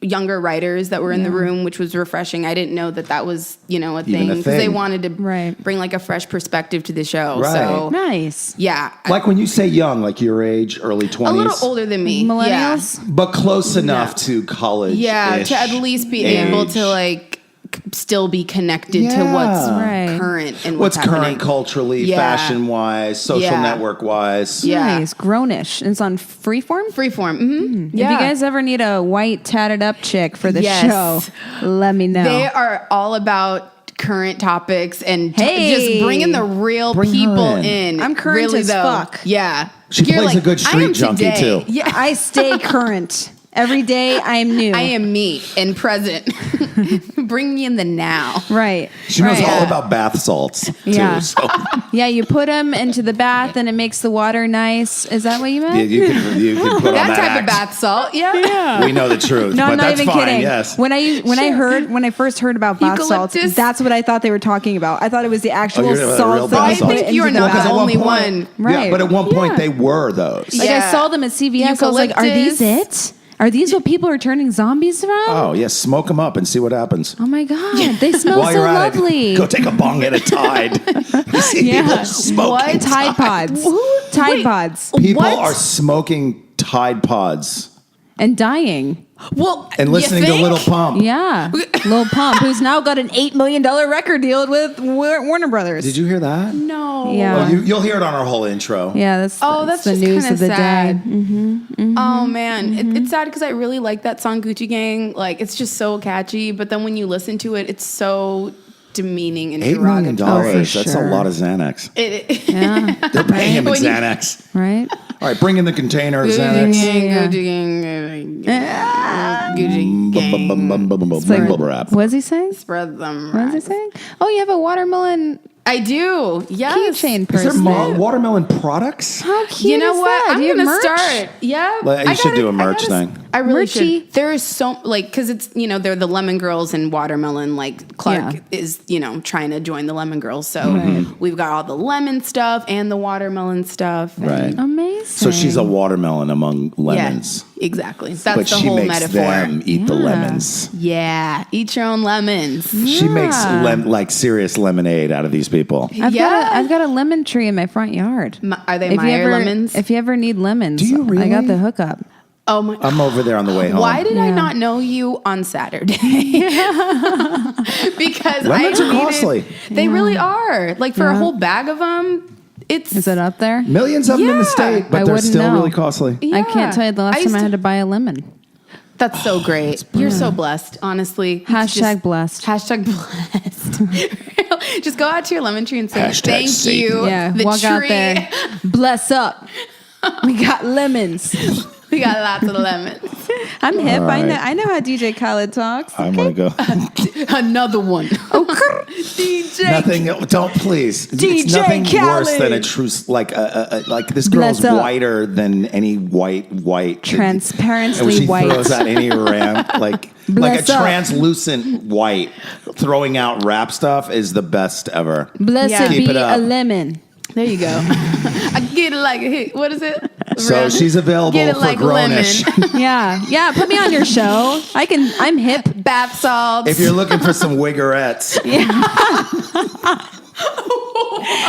younger writers that were in the room, which was refreshing. I didn't know that was, you know, a Even thing a because they thing. wanted to Right. bring like a fresh perspective to the show. Right. So, Nice. yeah. Like when you say young, like your age, early 20s. A little older than me. Millennials? But close enough to college. Yeah, to at least be able to like still be connected to what's Right. current and What's happening. current culturally, Yeah. fashion wise, social Yeah. network wise. Yeah. Nice. Grownish. It's on Freeform? Freeform. Mm-hmm. Yeah. If you guys ever need a white tatted up chick for the Yes. show, let me know. They are all about current topics and Hey. just bringing the real Bring her people in. in. I'm current really, as though. fuck. Yeah. She You're plays a good I street am junkie, today. too. Yeah. I stay current. Every day I am new. I am me and present. Bring me in the now. Right. She knows Right. all about bath salts, too. Yeah. So, Yeah, you put them into the bath and it makes the water nice. Is that what you meant? yeah, you can put on That that type act. of bath salt. Yeah. We know the truth, No, but I'm not that's even fine, kidding. yes. When I first heard about bath salts, Eucalyptus? that's what I thought they were talking about. I thought it was the actual you're talking about salts real that bath you salts. put I think you into are the not bath. the at one only point- one. Right. Yeah, but at one point Yeah. they were those. Like Yeah. I saw them at CVS. I was like, "Are these it? Are these what people are turning zombies from?" Oh, yes, smoke them up and see what happens. Oh my god, they smell While so you're at lovely. it, go take a bong at a Tide. You see Yeah. people smoking What? Tide Pods. Tide Wait. Pods. People What? are smoking Tide Pods And dying. Well, and listening to Lil Pump. Yeah. Lil Pump, who's now got an $8 million record deal with Warner Brothers. Did you hear that? No. Yeah. Oh, you'll hear it on our whole intro. Yeah, that's That's the just news kinda of the sad. day. Mm-hmm. Oh man, it's sad because I really like that song Gucci Gang. Like it's just so catchy, but then when you listen to it, it's so demeaning and $8 million. derogatory. That's sure. a lot of Xanax. Yeah. They're paying him in When you- Xanax. Right? All right, bring in the container of Gucci Xanax. Gang, Yeah. Gucci Gang, Gucci Gang. Rap. What is he saying? Spread them. What is he saying? Oh, you have a watermelon I do. Yes. keychain Is person. there watermelon products? How cute You know is what? that? I'm Do you have gonna merch? start. Yeah, Well, you I should gotta- do a I merch gotta- thing. I really Merchy. should. There is so because it's they're the Lemon Girls and Watermelon. Like Clark Yeah. is trying to join the Lemon Girls, so we've got all the lemon stuff and the watermelon stuff. and- Right. Amazing. So she's a watermelon among lemons. Yeah, exactly. That's But the she whole makes metaphor. them eat the Yeah. lemons. Yeah, eat your own lemons. She makes like serious lemonade out of these people. I've Yeah. got a lemon tree in my front yard. Are they If you Meyer ever lemons? if you ever need lemons, Do you I got really? the hookup. Oh my! I'm over there on the way home. Why did I Yeah. not know you on Saturday? Because Lemons I are needed- costly. They really are. Like for a Yeah. whole bag of them, it's Is it up there? Millions of them in the Yeah. state, but I they're wouldn't still know. really costly. I can't tell you the last used time I had to buy a lemon. That's so great. You're so blessed, honestly. It's Hashtag blessed. Hashtag blessed. Just go out to your lemon tree and say Hashtag thank Satan. you. Yeah, the walk tree. out there. Bless up. We got lemons. We got lots of lemons. I'm hip. All right. I know how DJ Khaled talks. I'm going to go. Another one. DJ. Nothing. Don't please. DJ It's nothing worse Khaled. than a true like this girl's Bless up. whiter than any white. Transparently and when she white. throws out any ramp like a Bless up. translucent white throwing out rap stuff is the best ever. Blessed Yeah. Keep be it up. a lemon. There you go. I get it like a hit. What is it? So she's available Get it for like grownish. lemon. Yeah. Put me on your show. I'm hip. Bath salts. If you're looking for some wiggerettes.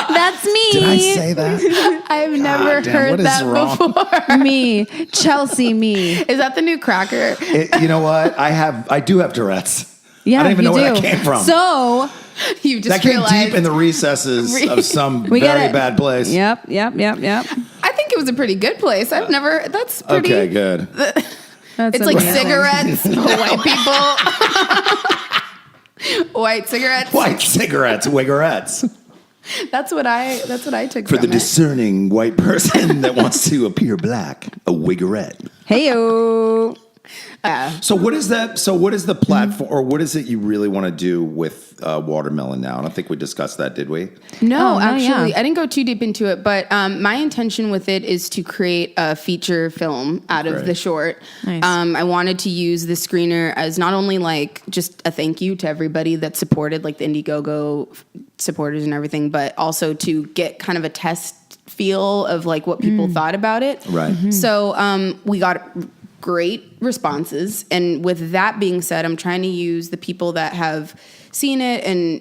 That's me. Did I say that? I've never damn, heard what is that wrong? before. Me. Chelsea me. Is that the new cracker? You know what? I do have Tourette's. Yeah, I don't even you know where do. that came from. So You just that came realized. deep in the recesses of some we very get it. bad place. Yep. I think it was a pretty good place. I've never. That's pretty. Okay, good. That's It's like amazing. cigarettes for white people. White cigarettes. White cigarettes, wiggerettes. That's what I took For from the it. discerning white person that wants to appear black, a wiggerette. Heyo. So what is that? So what is the platform, or what is it you really want to do with Watermelon now? I don't think we discussed that, did we? No, Oh, no, actually, yeah. I didn't go too deep into it, but my intention with it is to create a feature film out of Right. the short. Nice. I wanted to use the screener as not only like just a thank you to everybody that supported, like the Indiegogo supporters and everything, but also to get kind of a test feel of like what people thought about it. Right. Mhm. So we got great responses. And with that being said, I'm trying to use the people that have seen it and,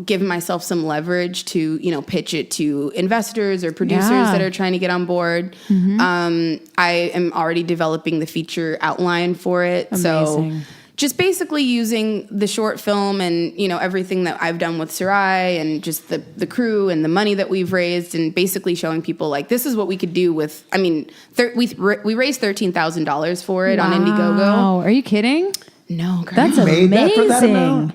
give myself some leverage to, pitch it to investors or producers Yeah. that are trying to get on board. I am already developing the feature outline for it. So Amazing. just basically using the short film and, everything that I've done with Sarai and just the crew and the money that we've raised and basically showing people like, this is what we could do with, we raised $13,000 for it on Indiegogo. Wow. Are you kidding? No, girl. That's made that for that amazing. amount?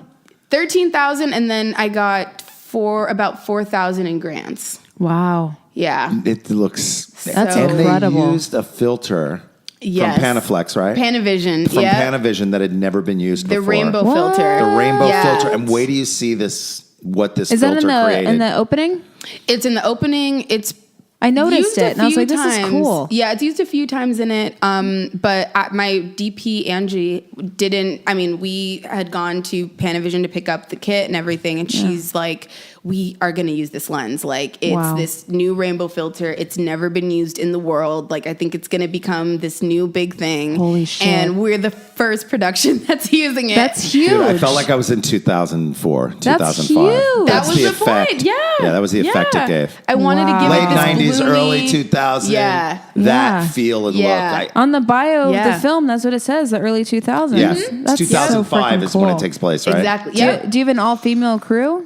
13,000 and then I got about 4,000 in grants. Wow. Yeah. It looks. That's and incredible. they used a filter Yes. from Panaflex, right? Panavision. From yeah. Panavision that had never been used The before. rainbow What? filter. The rainbow Yeah. filter. And wait till you see this. What this Is that filter created. in the opening? It's in the opening. It's I noticed used a it and I was few like, this is times. cool. Yeah, it's used a few times in it. But my DP Angie didn't. We had gone to Panavision to pick up the kit and everything, and she's like, "We are going to use this lens. Like, it's Wow. this new rainbow filter. It's never been used in the world. Like, I think it's going to become this new big thing. Holy shit. And we're the first production that's using it. That's huge. Dude, I felt like I was in 2004, That's 2005. huge. That was the effect. point. Yeah, Yeah, that was the effect it gave. I wanted to give Late it this 90s, gloomy- early 2000s. Yeah. That Yeah. feel and Yeah. look. On the bio of Yeah. the film, that's what it says, the early 2000s. Yes. That's 2005 so is when cool. it takes place, right? Exactly. Do Yeah. you have an all-female crew?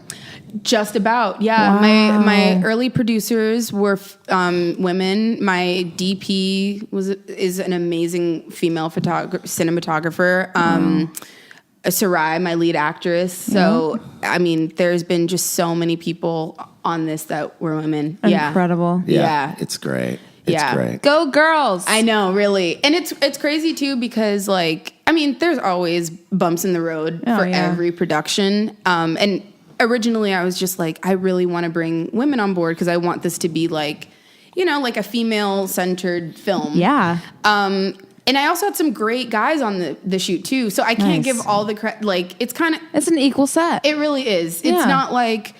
Just about, yeah. Wow. My early producers were women. My DP is an amazing female cinematographer. Sarai, my lead actress. So there's been just so many people on this that were women. Yeah, Incredible. Yeah. It's great. It's Yeah. great. Go girls. I know, really. And it's crazy too because there's always bumps in the road Oh, for yeah. every production. And originally I was just like, I really want to bring women on board because I want this to be like a female-centered film. Yeah. And I also had some great guys on the shoot too. So I can't Nice. give all the credit. Like, it's kind of, It's an equal set. it really is. It's Yeah. not like,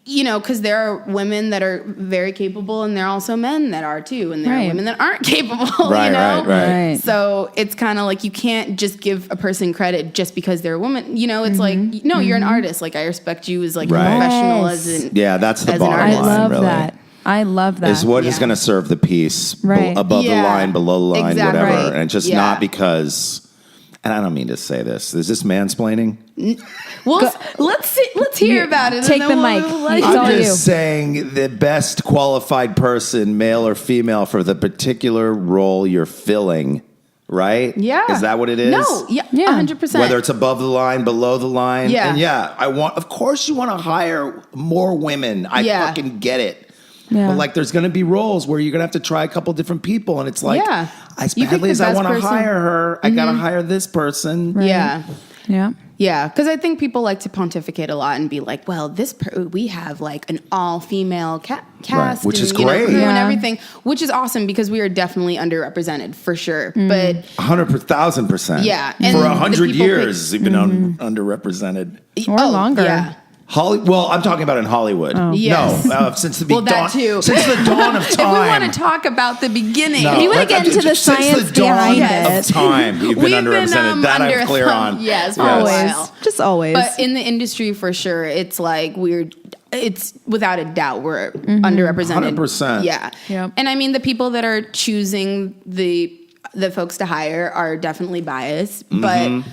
because there are women that are very capable and there are also men that are too. And there Right. are women that aren't capable, Right, right. Right. So it's kind of like you can't just give a person credit just because they're a woman. It's like, no, you're an artist. Like, I respect you as like Right. a professional, Yes. as an Yeah, that's the as an bottom I line, artist. love really. that. I love that. Is what is Yeah. going to serve the piece Right. above Yeah. the line, below the line, Exactly. whatever. Right. And it's just Yeah. not because, and I don't mean to say this. Is this mansplaining? Well, let's hear about it. and Take then the mic. It's I'm all just you. saying the best qualified person, male or female, for the particular role you're filling, right? Yeah. Is that what it is? No. Yeah. Yeah. 100%. Whether it's above the line, below the line. Yeah. And of course you want to hire more women. I Yeah. fucking get it. Yeah. But like, there's going to be roles where you're going to have to try a couple different people, and it's like, Yeah. as You pick badly the as I best want to person. hire her, I got to hire this person. Yeah. Yeah. Yeah, because I think people like to pontificate a lot and be like, "Well, we have like an all-female cast, which is and, you know, great. crew and Yeah. everything," which is awesome because we are definitely underrepresented for sure. But 100,000%. Yeah, For and 100 the people years, you've been underrepresented. Or longer. Yeah. Well, I'm talking about in Hollywood. Yes. No, since the Well, dawn, that too. since the dawn of If time. we want to talk about the beginning, No, If you wanna get into the since science the dawn behind of it. time, you've been We've underrepresented. That I'm under clear some- on. Yes, for a Always. while. Just always. But in the industry, for sure, it's like it's without a doubt we're underrepresented. 100%. Yeah. Yep. And I mean, the people that are choosing the folks to hire are definitely biased. But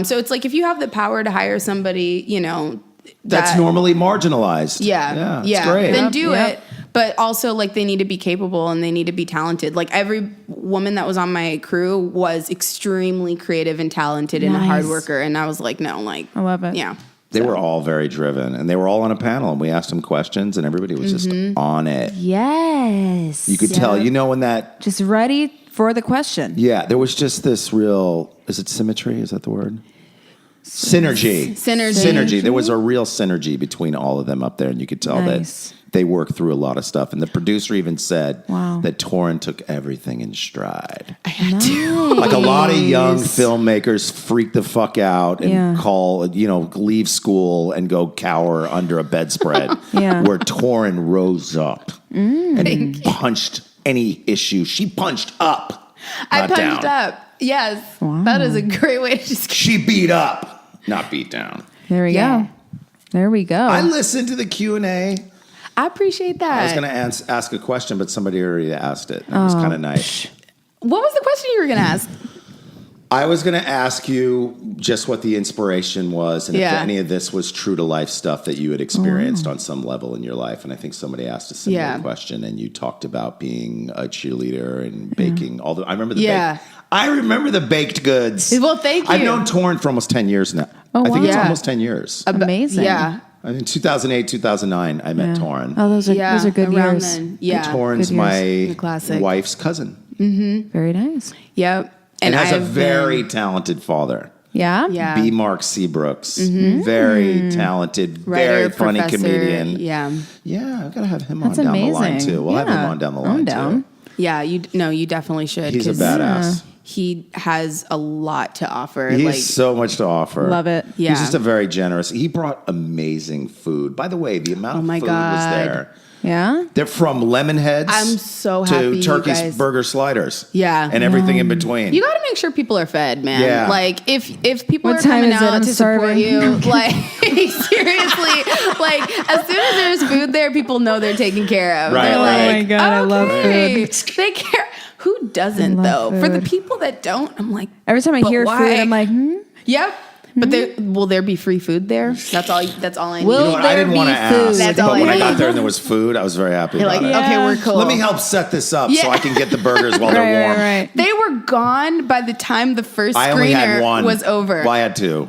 so it's like if you have the power to hire somebody, you know, That's that- normally marginalized. Yeah. It's great. Then do Yep. it. But also, like, they need to be capable and they need to be talented. Like, every woman that was on my crew was extremely creative and talented and a hard Nice. worker. And I was like, no, like, I love it. Yeah. They were all very driven, and they were all on a panel, and we asked them questions, and everybody was just on it. Yes. You could tell, you know, when that, Just ready for the question. there was just this real, is it symmetry? Is that the word? Synergy. Synergy. There was a real synergy between all of them up there, and you could tell Nice. that they worked through a lot of stuff. And the producer even said Wow. that Toryn took everything in stride. I had to. Like a lot of young filmmakers freak the fuck out and Yeah. call, leave school and go cower under a bedspread. Yeah. Where Toryn rose up and punched any issue. She punched up. I not punched down. up. Yes. That is a great way to just. She beat up, not beat down. There we Yeah. go. There we go. I listened to the Q&A. I appreciate that. I was going to ask a question, but somebody already asked it. It was kind of nice. What was the question you were going to ask? I was going to ask you just what the inspiration was and if Yeah. any of this was true to life stuff that you had experienced on some level in your life. And I think somebody asked a similar question, and you talked about being a cheerleader and baking. Although I remember the baked goods. Well, thank you. I've known Toryn for almost 10 years now. Oh, I think it's wow. almost 10 years. Amazing. Yeah. I mean, 2008, 2009, I met Toryn. Oh, those are good around years. then. Yeah. Toryn's good years. my Classic. wife's cousin. Very nice. Yep. And has a I've very been- talented father. Yeah. Yeah. B. Seabrooks. Very talented, very Writer, funny professor, comedian. Yeah. Yeah, I've got to have him That's on down amazing. the line too. We'll have him on down the line I'm down. too. Yeah. You definitely should. He's a 'cause badass. He has a lot to offer. He like, has so much to offer. Love it. Yeah. He's just a very generous. He brought amazing food. By the way, the amount of my food was God. there. Yeah. They're from lemon heads. I'm so happy to you Turkish guys- burger sliders. Yeah. and everything in between. You got to make sure people are fed, man. Yeah. Like if people What are time coming is it? out I'm to support starving. you, like seriously, like as soon as there's food there, people know they're taken care of. Right, They're right. Oh my God, I love "Okay." food. They care. Who doesn't love though? For the food. people that don't, I'm like, Every time I but hear why? food, I'm like, Yep. But will there be free food there? That's all I need. Will You know what? I there didn't want to be ask, food? That's but all I when I need. got there and there was food, I was very happy You're about like, it. okay, we're cool. Let me help set this up so Yeah. I can get the burgers while they're warm. right. They were gone by the time the first I only had screener one. was over. Well, I had two.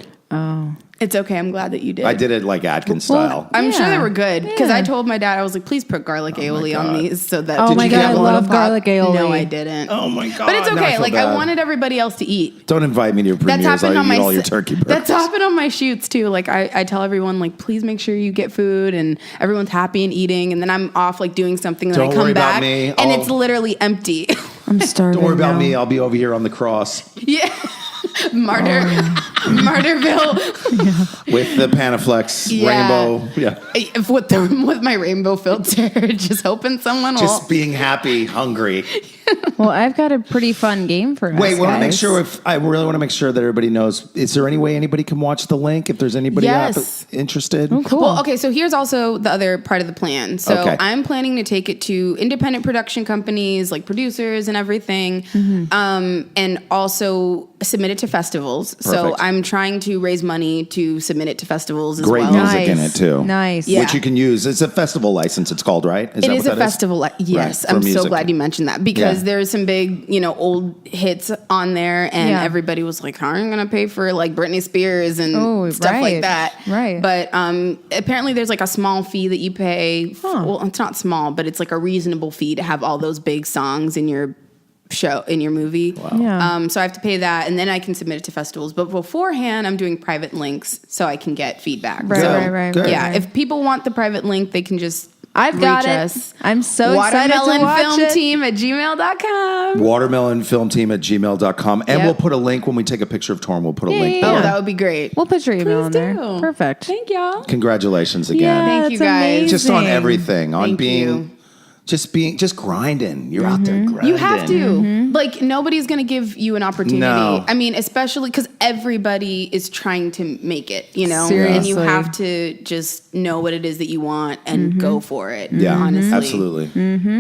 It's okay. I'm glad that you did. I did it like Atkins style. I'm sure they Yeah. were good because Yeah. I told my dad, I was like, please put garlic aioli on God. these so that. Oh Did my you God, get I one? love garlic aioli. No, I didn't. Oh my God. But it's now I okay. feel Like bad. I wanted everybody else to eat. Don't invite me to your That's premieres. happened I'll on my eat all your turkey burgers. That's happened on my shoots too. Like I tell everyone like, please make sure you get food and everyone's happy and eating, and then I'm off like doing something, and then Don't I come worry about back me. and I'll- it's literally empty. I'm starving. Don't worry about now. me. I'll be over here on the cross Yeah. Martyrville. with the Panaflex Yeah. rainbow. Yeah. With my rainbow filter, just hoping someone will. Just being happy, hungry. Well, I've got a pretty fun game for us. Wait, want to make guys. sure I really want to make sure that everybody knows. Is there any way anybody can watch the link if there's anybody Yes. interested? Cool. Well, okay, so here's also the other part of the plan. So Okay. I'm planning to take it to independent production companies, like producers and everything, and also submit it to festivals. So Perfect. I'm trying to raise money to submit it to festivals as Great well. music in it too. Nice. Yeah. Which you can use. It's a festival license. It's called, right? It is a festival. Yes, Right, for I'm so music. glad you mentioned that because Yeah. there's some big, old hits on there, and everybody was like, "How are you going to pay for like Britney Spears and stuff like that?" Right. But apparently, there's like a small fee that you pay. Well, it's not small, but it's like a reasonable fee to have all those big songs in your show, in your movie. Wow. Yeah. So I have to pay that, and then I can submit it to festivals. But beforehand, I'm doing private links so I can get feedback. Right, so, right. Yeah, right. if people want the private link, they can just I've got reach it. us. I'm so excited to watch it. watermelonfilmteam@gmail.com. Watermelonfilmteam@gmail.com. And we'll put a link when we take a picture of Toryn. We'll put a link yeah. there. Oh, that would be great. We'll put your email in there. do. Perfect. Thank y'all. Congratulations again. Yeah, Thank you, that's guys. amazing. Just on everything. On Thank being... you. Just grinding. You're out there grinding. You have to. Like, nobody's going to give you an opportunity. No. I mean, especially because everybody is trying to make it, Seriously. And you have to just know what it is that you want and go for it. Yeah, honestly. absolutely.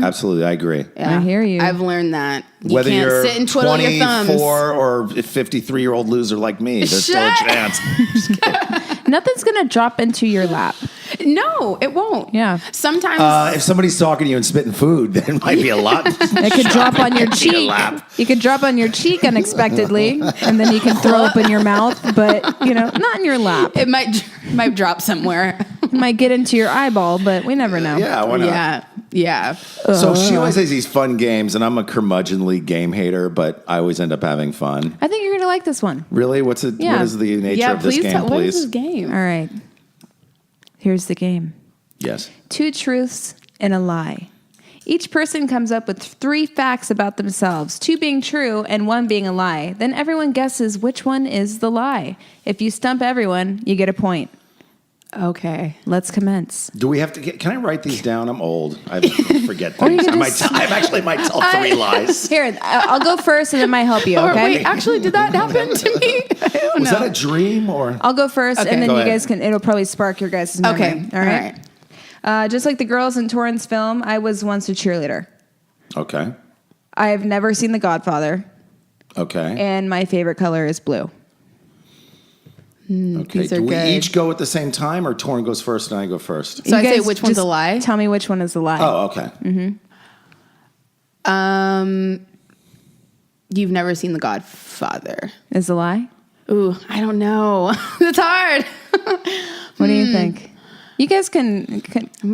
Absolutely. I agree. Yeah. I hear you. I've learned that. You Whether can't you're sit and twiddle your thumbs. 24 or a 53-year-old loser like me, there's still a Shut- chance. Nothing's going to drop into your lap. No, it won't. Yeah. Sometimes. If somebody's talking to you and spitting food, then it might be a lot. It could drop on your Into your cheek. lap. You could drop on your cheek unexpectedly, and then you can throw up in your mouth, but, not in your lap. it might drop somewhere. It might get into your eyeball, but we never know. Yeah, why not? Yeah. So she always has these fun games, and I'm a curmudgeonly game hater, but I always end up having fun. I think you're going to like this one. Really? What is the nature Yeah, of this please game, tell. What please? is this game? All right. Here's the game. Yes. 2 truths and a lie. Each person comes up with 3 facts about themselves, 2 being true and 1 being a lie. Then everyone guesses which one is the lie. If you stump everyone, you get a point. Okay. Let's commence. Do we have to can I write these down? I'm old. I forget Or you things. can I just- actually might tell 3 lies. Here, I'll go first and it might help you, Oh, okay? wait, actually, did that happen to me? I don't Was know. that a dream or? I'll go first, Okay. and then Go you ahead. guys it'll probably spark your guys' memory. Okay. All right? Just like the girls in Torryn's film, I was once a cheerleader. Okay. I have never seen The Godfather, Okay. and my favorite color is blue. Okay. These are Do we good. each go at the same time, or Toryn goes first and I go first? So I You say guys which one's a just lie? Tell me which one is the lie. Oh, okay. You've never seen The Godfather. Is the lie? Ooh, I don't know. That's hard. What do you think? You guys can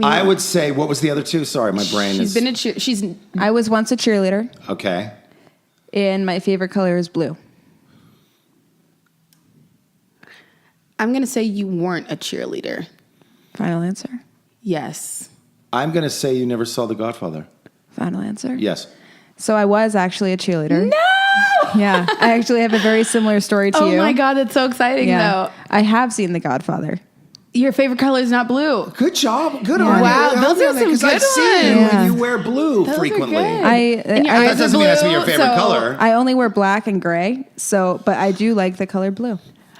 I would say, what was the other 2? Sorry, my brain She's is. been a she's I was once a cheerleader, Okay. and my favorite color is blue. I'm going to say you weren't a cheerleader. Final answer? Yes. I'm going to say you never saw The Godfather. Final answer? Yes. So I was actually a cheerleader. No! Yeah, I actually have a very similar story to you. Oh my God, that's so exciting though. I have seen The Godfather. Your favorite color is not blue. Good job. Good Yeah. on you. Wow, Help those me are on that, some 'cause I've good seen you ones. and you wear blue Those are frequently. good. And your I That eyes doesn't are mean that's blue, your favorite so- color. I only wear black and gray, but I do like the color blue.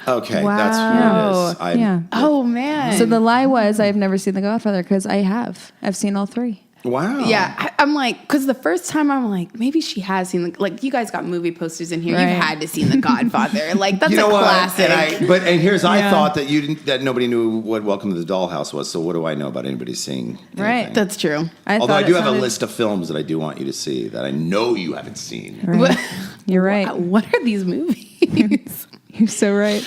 Okay, Wow. that's what it is. Yeah. Oh man. So the lie was I've never seen The Godfather because I have. I've seen all 3. Wow. Yeah, I'm like, because the first time I'm like, maybe she has seen, like, you guys got movie posters in here. Right. You've had to see The Godfather. Like, that's You know a what? classic. And here's I Yeah. thought that nobody knew what Welcome to the Dollhouse was. So what do I know about anybody seeing? Right. anything? That's true. Although thought I do it have a sounded- list of films that I do want you to see that I know you haven't seen. Right. You're right. What are these movies? You're so right.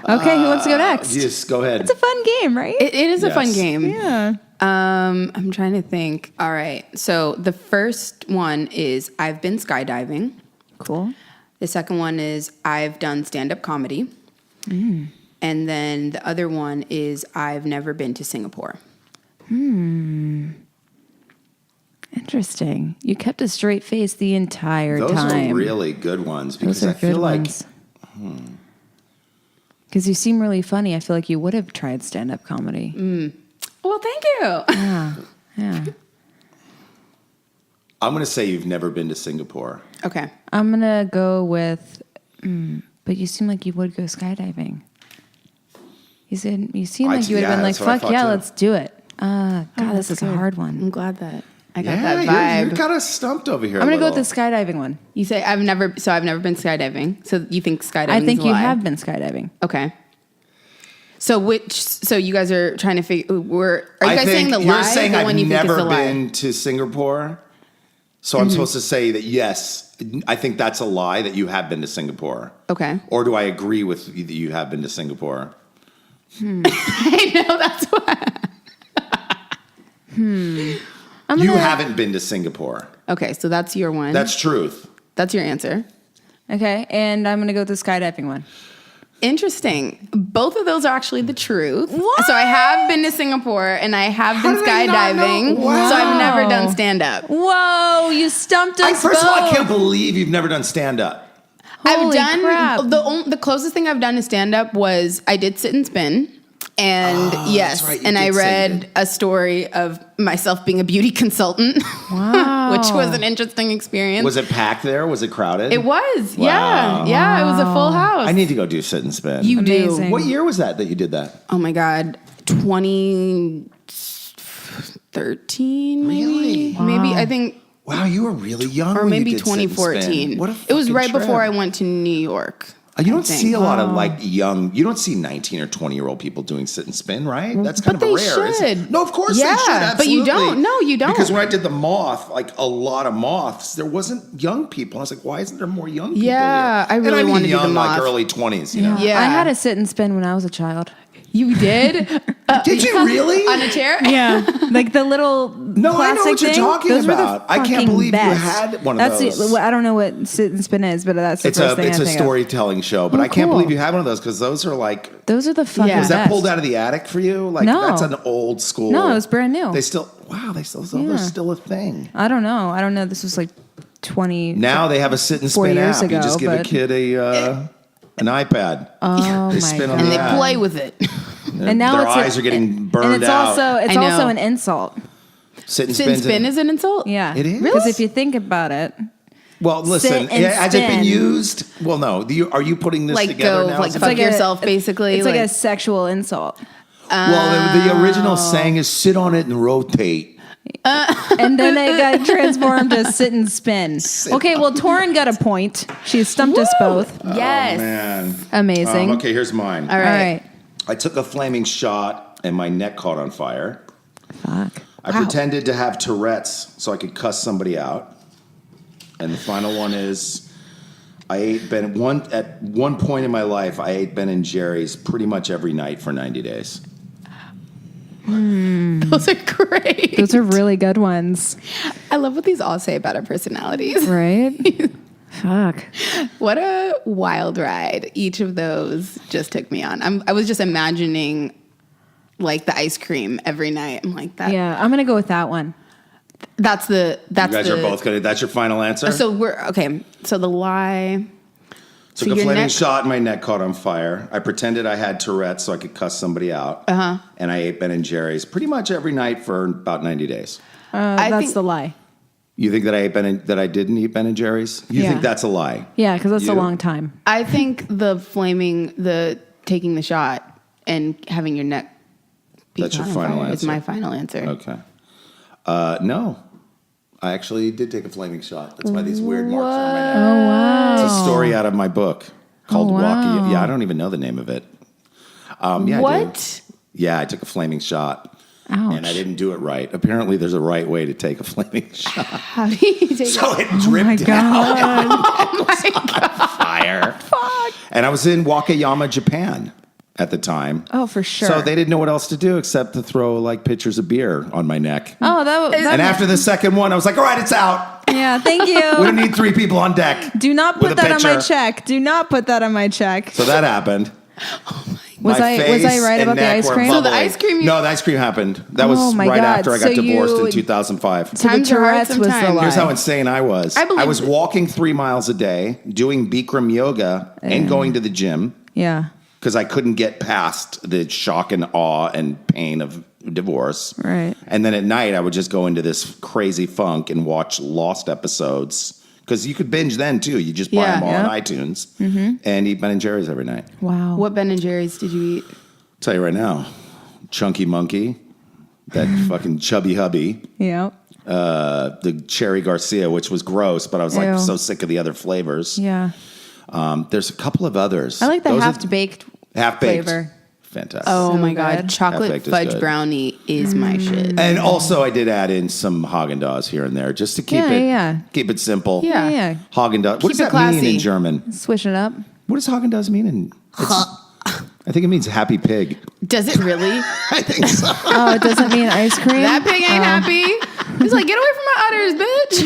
Okay, who wants to go next? Yes, go ahead. It's a fun game, right? It is a fun Yes. game. Yeah. I'm trying to think. All right. So the first one is I've been skydiving. Cool. The second one is I've done stand-up comedy. And then the other one is I've never been to Singapore. Interesting. You kept a straight face the entire Those time. are really good ones because Those are I feel good like ones. Because you seem really funny. I feel like you would have tried stand-up comedy. Well, thank you. Yeah. I'm going to say you've never been to Singapore. Okay. I'm going to go with, but you seem like you would go skydiving. You seem like you would have been like, that's what I fuck thought yeah, too. let's do it. God, this is a hard I'm one. glad that I got Yeah, that you're vibe. kind of stumped over here. I'm going to go with the little. skydiving one. You say I've never been skydiving. So you think skydiving I think is a you lie. have been skydiving. Okay. So you guys are trying to figure, are you guys saying the lie You're saying or the I've one you think is never the lie? been to Singapore, So I'm supposed to say that, yes, I think that's a lie that you have been to Singapore. Okay. Or do I agree with you that you have been to Singapore? I know, that's why. You haven't been to Singapore. Okay, so that's your one. That's truth. That's your answer. Okay, and I'm going to go with the skydiving one. Interesting. Both of those are actually the truth. What? So I have been to Singapore and I have been did I not know? skydiving. Wow. So I've never done stand-up. Whoa, you stumped us First of all, I both. can't believe you've never done stand-up. I've done crap. the closest thing I've done to stand-up was I did sit and spin. And yes, that's right, you and I did say you read did. a story of myself being a beauty consultant, Wow. which was an interesting experience. Was it packed there? Was it crowded? It was, Wow. yeah. It was a full house. I need to go do sit and spin. You Amazing. do. What year was that you did that? Oh my God, 2013, maybe. Really? Maybe I think, Wow, you were really young or when you maybe did sit and spin. 2014. What a It was fucking right trip. before I went to New York. You I don't think. see a lot of you don't see 19 or 20-year-old people doing sit and spin, right? That's kind But of they rare. isn't it? should. No, of course Yeah, they should. but you Absolutely. don't. No, you don't. Because when I did the moth, like a lot of moths, there wasn't young people. I was like, why isn't there more young people? Yeah, here? I really and I mean wanted to do the young, like moth. early 20s. You know? Yeah. I had a sit and spin when I was a child. You did? Did you really? On a chair? Yeah, like the little No, I know plastic what you're thing. talking Those about. Were the I can't fucking believe you best. had one of That's those. I don't know what sit and spin is, but that's the It's first thing I a think of. storytelling show, but Oh, I can't cool. believe you have one of those because those are like. Those are the fucking Yeah. Was that best. pulled out of the attic for you? Like No. that's an old school. No, it was brand new. They still they're still a thing. I don't know. This was like 20. Now they have a sit and 4 spin years app. You ago, just give a but- kid an iPad. Oh They my spin on god! And they Yeah. play with it. And now Their it's eyes are getting burned and it's out. also I know. also an insult. Sit and Sit and spin's spin is an insult? Yeah, It is? because if you think about it, Well, listen, Sit and has it been spin. used? Well, no. Are you putting this Like together go, now? like Is it- fuck yourself, basically. It's like a sexual insult. well, the original saying is sit on it and rotate. And then they got transformed to sit and spin. Okay, well, Toryn got a point. She stumped us both. Yes. Oh, man. Amazing. Okay, here's mine. All All right. right. I took a flaming shot and my neck caught on fire. Fuck. I pretended to have Tourette's so I could cuss somebody out. And the final one is at one point in my life, I ate Ben and Jerry's pretty much every night for 90 days. Those are great. Those are really good ones, I love what these all say about our personalities. right? Fuck. What a wild ride each of those just took me on. I was just imagining like the ice cream every night. I'm like that. Yeah, I'm gonna go with that one. That's You guys are both good. That's your final answer? So we're okay. So the lie. Took so a your flaming neck- shot and my neck caught on fire. I pretended I had Tourette's so I could cuss somebody out. Uh-huh. And I ate Ben and Jerry's pretty much every night for about 90 days. I That's think- the lie. You think that I didn't eat Ben and Jerry's? You Yeah. think that's a lie? Yeah, because that's You? a long time. I think the taking the shot and having your neck be That's your caught on final fire is answer? my final answer. Okay. No. I actually did take a flaming shot. That's why these weird marks are on my neck. Oh wow. It's a story out of my book called wow. Walkie. Yeah, I don't even know the name of it. Yeah, I do. What? Yeah, I took a flaming shot. Ouch. And I didn't do it right. Apparently, there's a right way to take a flaming shot. How do you take So it? it dripped down Oh my god! fire. Fuck. And I was in Wakayama, Japan at the time. Oh, for sure. So they didn't know what else to do except to throw like pitchers of beer on my neck. Oh, that And after the second one, I was like, all right, it's out. yeah. Thank We you. don't need 3 people on deck. Do not with put a that on my pitcher. check. Do not put that on my check. So that happened. Was My I face right and about the neck ice were cream? So the bubbling. ice cream you- No, the ice cream happened. That was Oh my right God. after I So got divorced you- in 2005. So the Times are hard Tourette's was the sometimes. lie. Here's how insane I was. I believe was it. walking 3 miles a day, doing Bikram yoga, and going to the gym Yeah. because I couldn't get past the shock and awe and pain of divorce. Right. And then at night, I would just go into this crazy funk and watch Lost episodes because you could binge then too. You just buy Yeah. them all Yeah. on iTunes and eat Ben and Jerry's every night. Wow. What Ben and Jerry's did you eat? Tell you right now, Chunky Monkey, that fucking chubby hubby. Yeah. The Cherry Garcia, which was gross, but I was like Ew. so sick of the other flavors. Yeah. There's a couple of others. I like the Those are half baked half-baked. flavor. fantastic. Oh So my God. good. Chocolate That baked is fudge good. brownie is my shit. And also, I did add in some Haagen-Dazs here and there just to keep keep it simple. Yeah. Yeah. Haagen-Dazs. What Keep does it that classy. mean in German? Swish it up. What does Haagen-Dazs mean? I think it means happy pig. Does it really? I think so. Oh, it doesn't mean ice cream? That pig ain't happy. He's like, get away from my udders, bitch.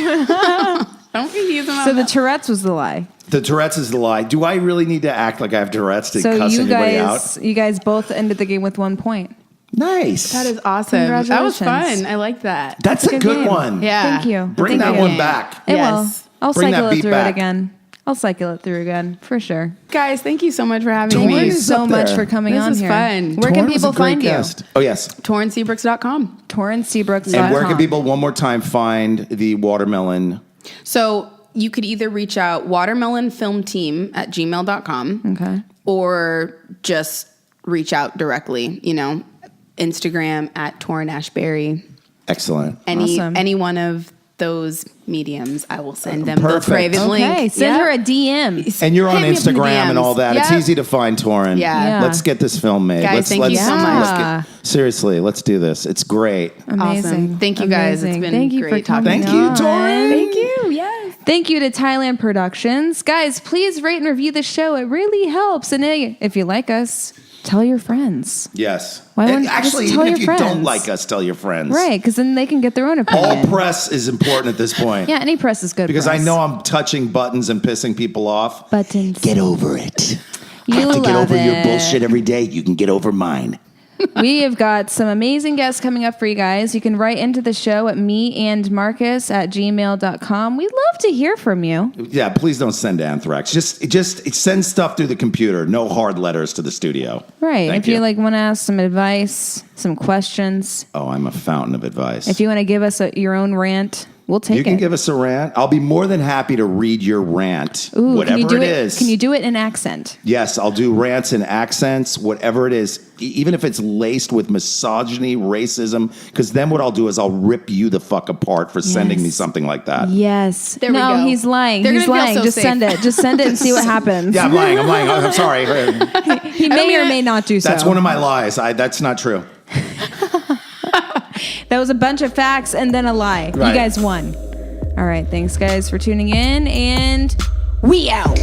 Don't be using my So the mouth. Tourette's was the lie. The Tourette's is the lie. Do I really need to act like I have Tourette's to So cuss anybody you guys both ended the game with 1 point. out? Nice. That is awesome. That was Congratulations. fun. I like that. That's a good game. one. Yeah. Thank you. Bring Thank that you. one back. It Yes. will. I'll Bring that cycle it beat through back. it again. I'll cycle it through again for sure. Guys, thank you so much for having Toryn me. Thank you is so up much there. for coming This on was here. fun. Where can Toryn was people a great find guest. Oh, yes. TorynSeabrooks.com. you? TorynSeabrooks.com. And where can people, one more time, find the watermelon? So you could either reach out watermelonfilmteam@gmail.com. Okay. Or just reach out directly, Instagram @TorynAshberry. Excellent. Awesome. Any one of those mediums, I will send them the Perfect. Craven link. Okay, send Yep. her a DM. And you're on Hit me up in the Instagram and all that. DMs. It's Yep. easy to find, Toryn. Yeah. Let's get this film made. Guys, thank you so much. Seriously, let's do this. It's great. Amazing. Awesome. Thank you, guys. It's been Thank you great for talking coming Thank you, on. Toryn. Thank you. Yes. Thank you to Tigheland Productions. Guys, please rate and review the show. It really helps. And hey, if you like us, tell your friends. Yes. Why And wouldn't you actually, just tell even if you your don't friends? like us, tell your friends. Right, because then they can get their own All opinion. press is important at this point. Yeah, any press is good Because press. I know I'm touching buttons and pissing people off. Buttons. Get over it. You Have to get love over your it. bullshit every day. You can get over mine. We have got some amazing guests coming up for you guys. You can write into the show at meandmarcus@gmail.com. We'd love to hear from you. Yeah, please don't send anthrax. Just send stuff through the computer. No hard letters to the studio. Right. Thank if you want to ask some advice, some questions, Oh, I'm a fountain of advice. if you want to give us your own rant, we'll take You can it. give us a rant. I'll be more than happy to read your rant, Ooh, whatever can you do it is. Can you do it in accent? Yes, I'll do rants and accents, whatever it is, even if it's laced with misogyny, racism, because then what I'll do is I'll rip you the fuck apart for sending me Yes. something like that. Yes. There we no, go. he's lying. They're He's gonna feel lying. so Just safe. send it. Just send it and see what happens. Yeah, I'm lying. I'm sorry. He may or may not do so. That's one of my lies. That's not true. That was a bunch of facts and then a lie. Right. You guys won. All right. Thanks, guys, for tuning in, and we out.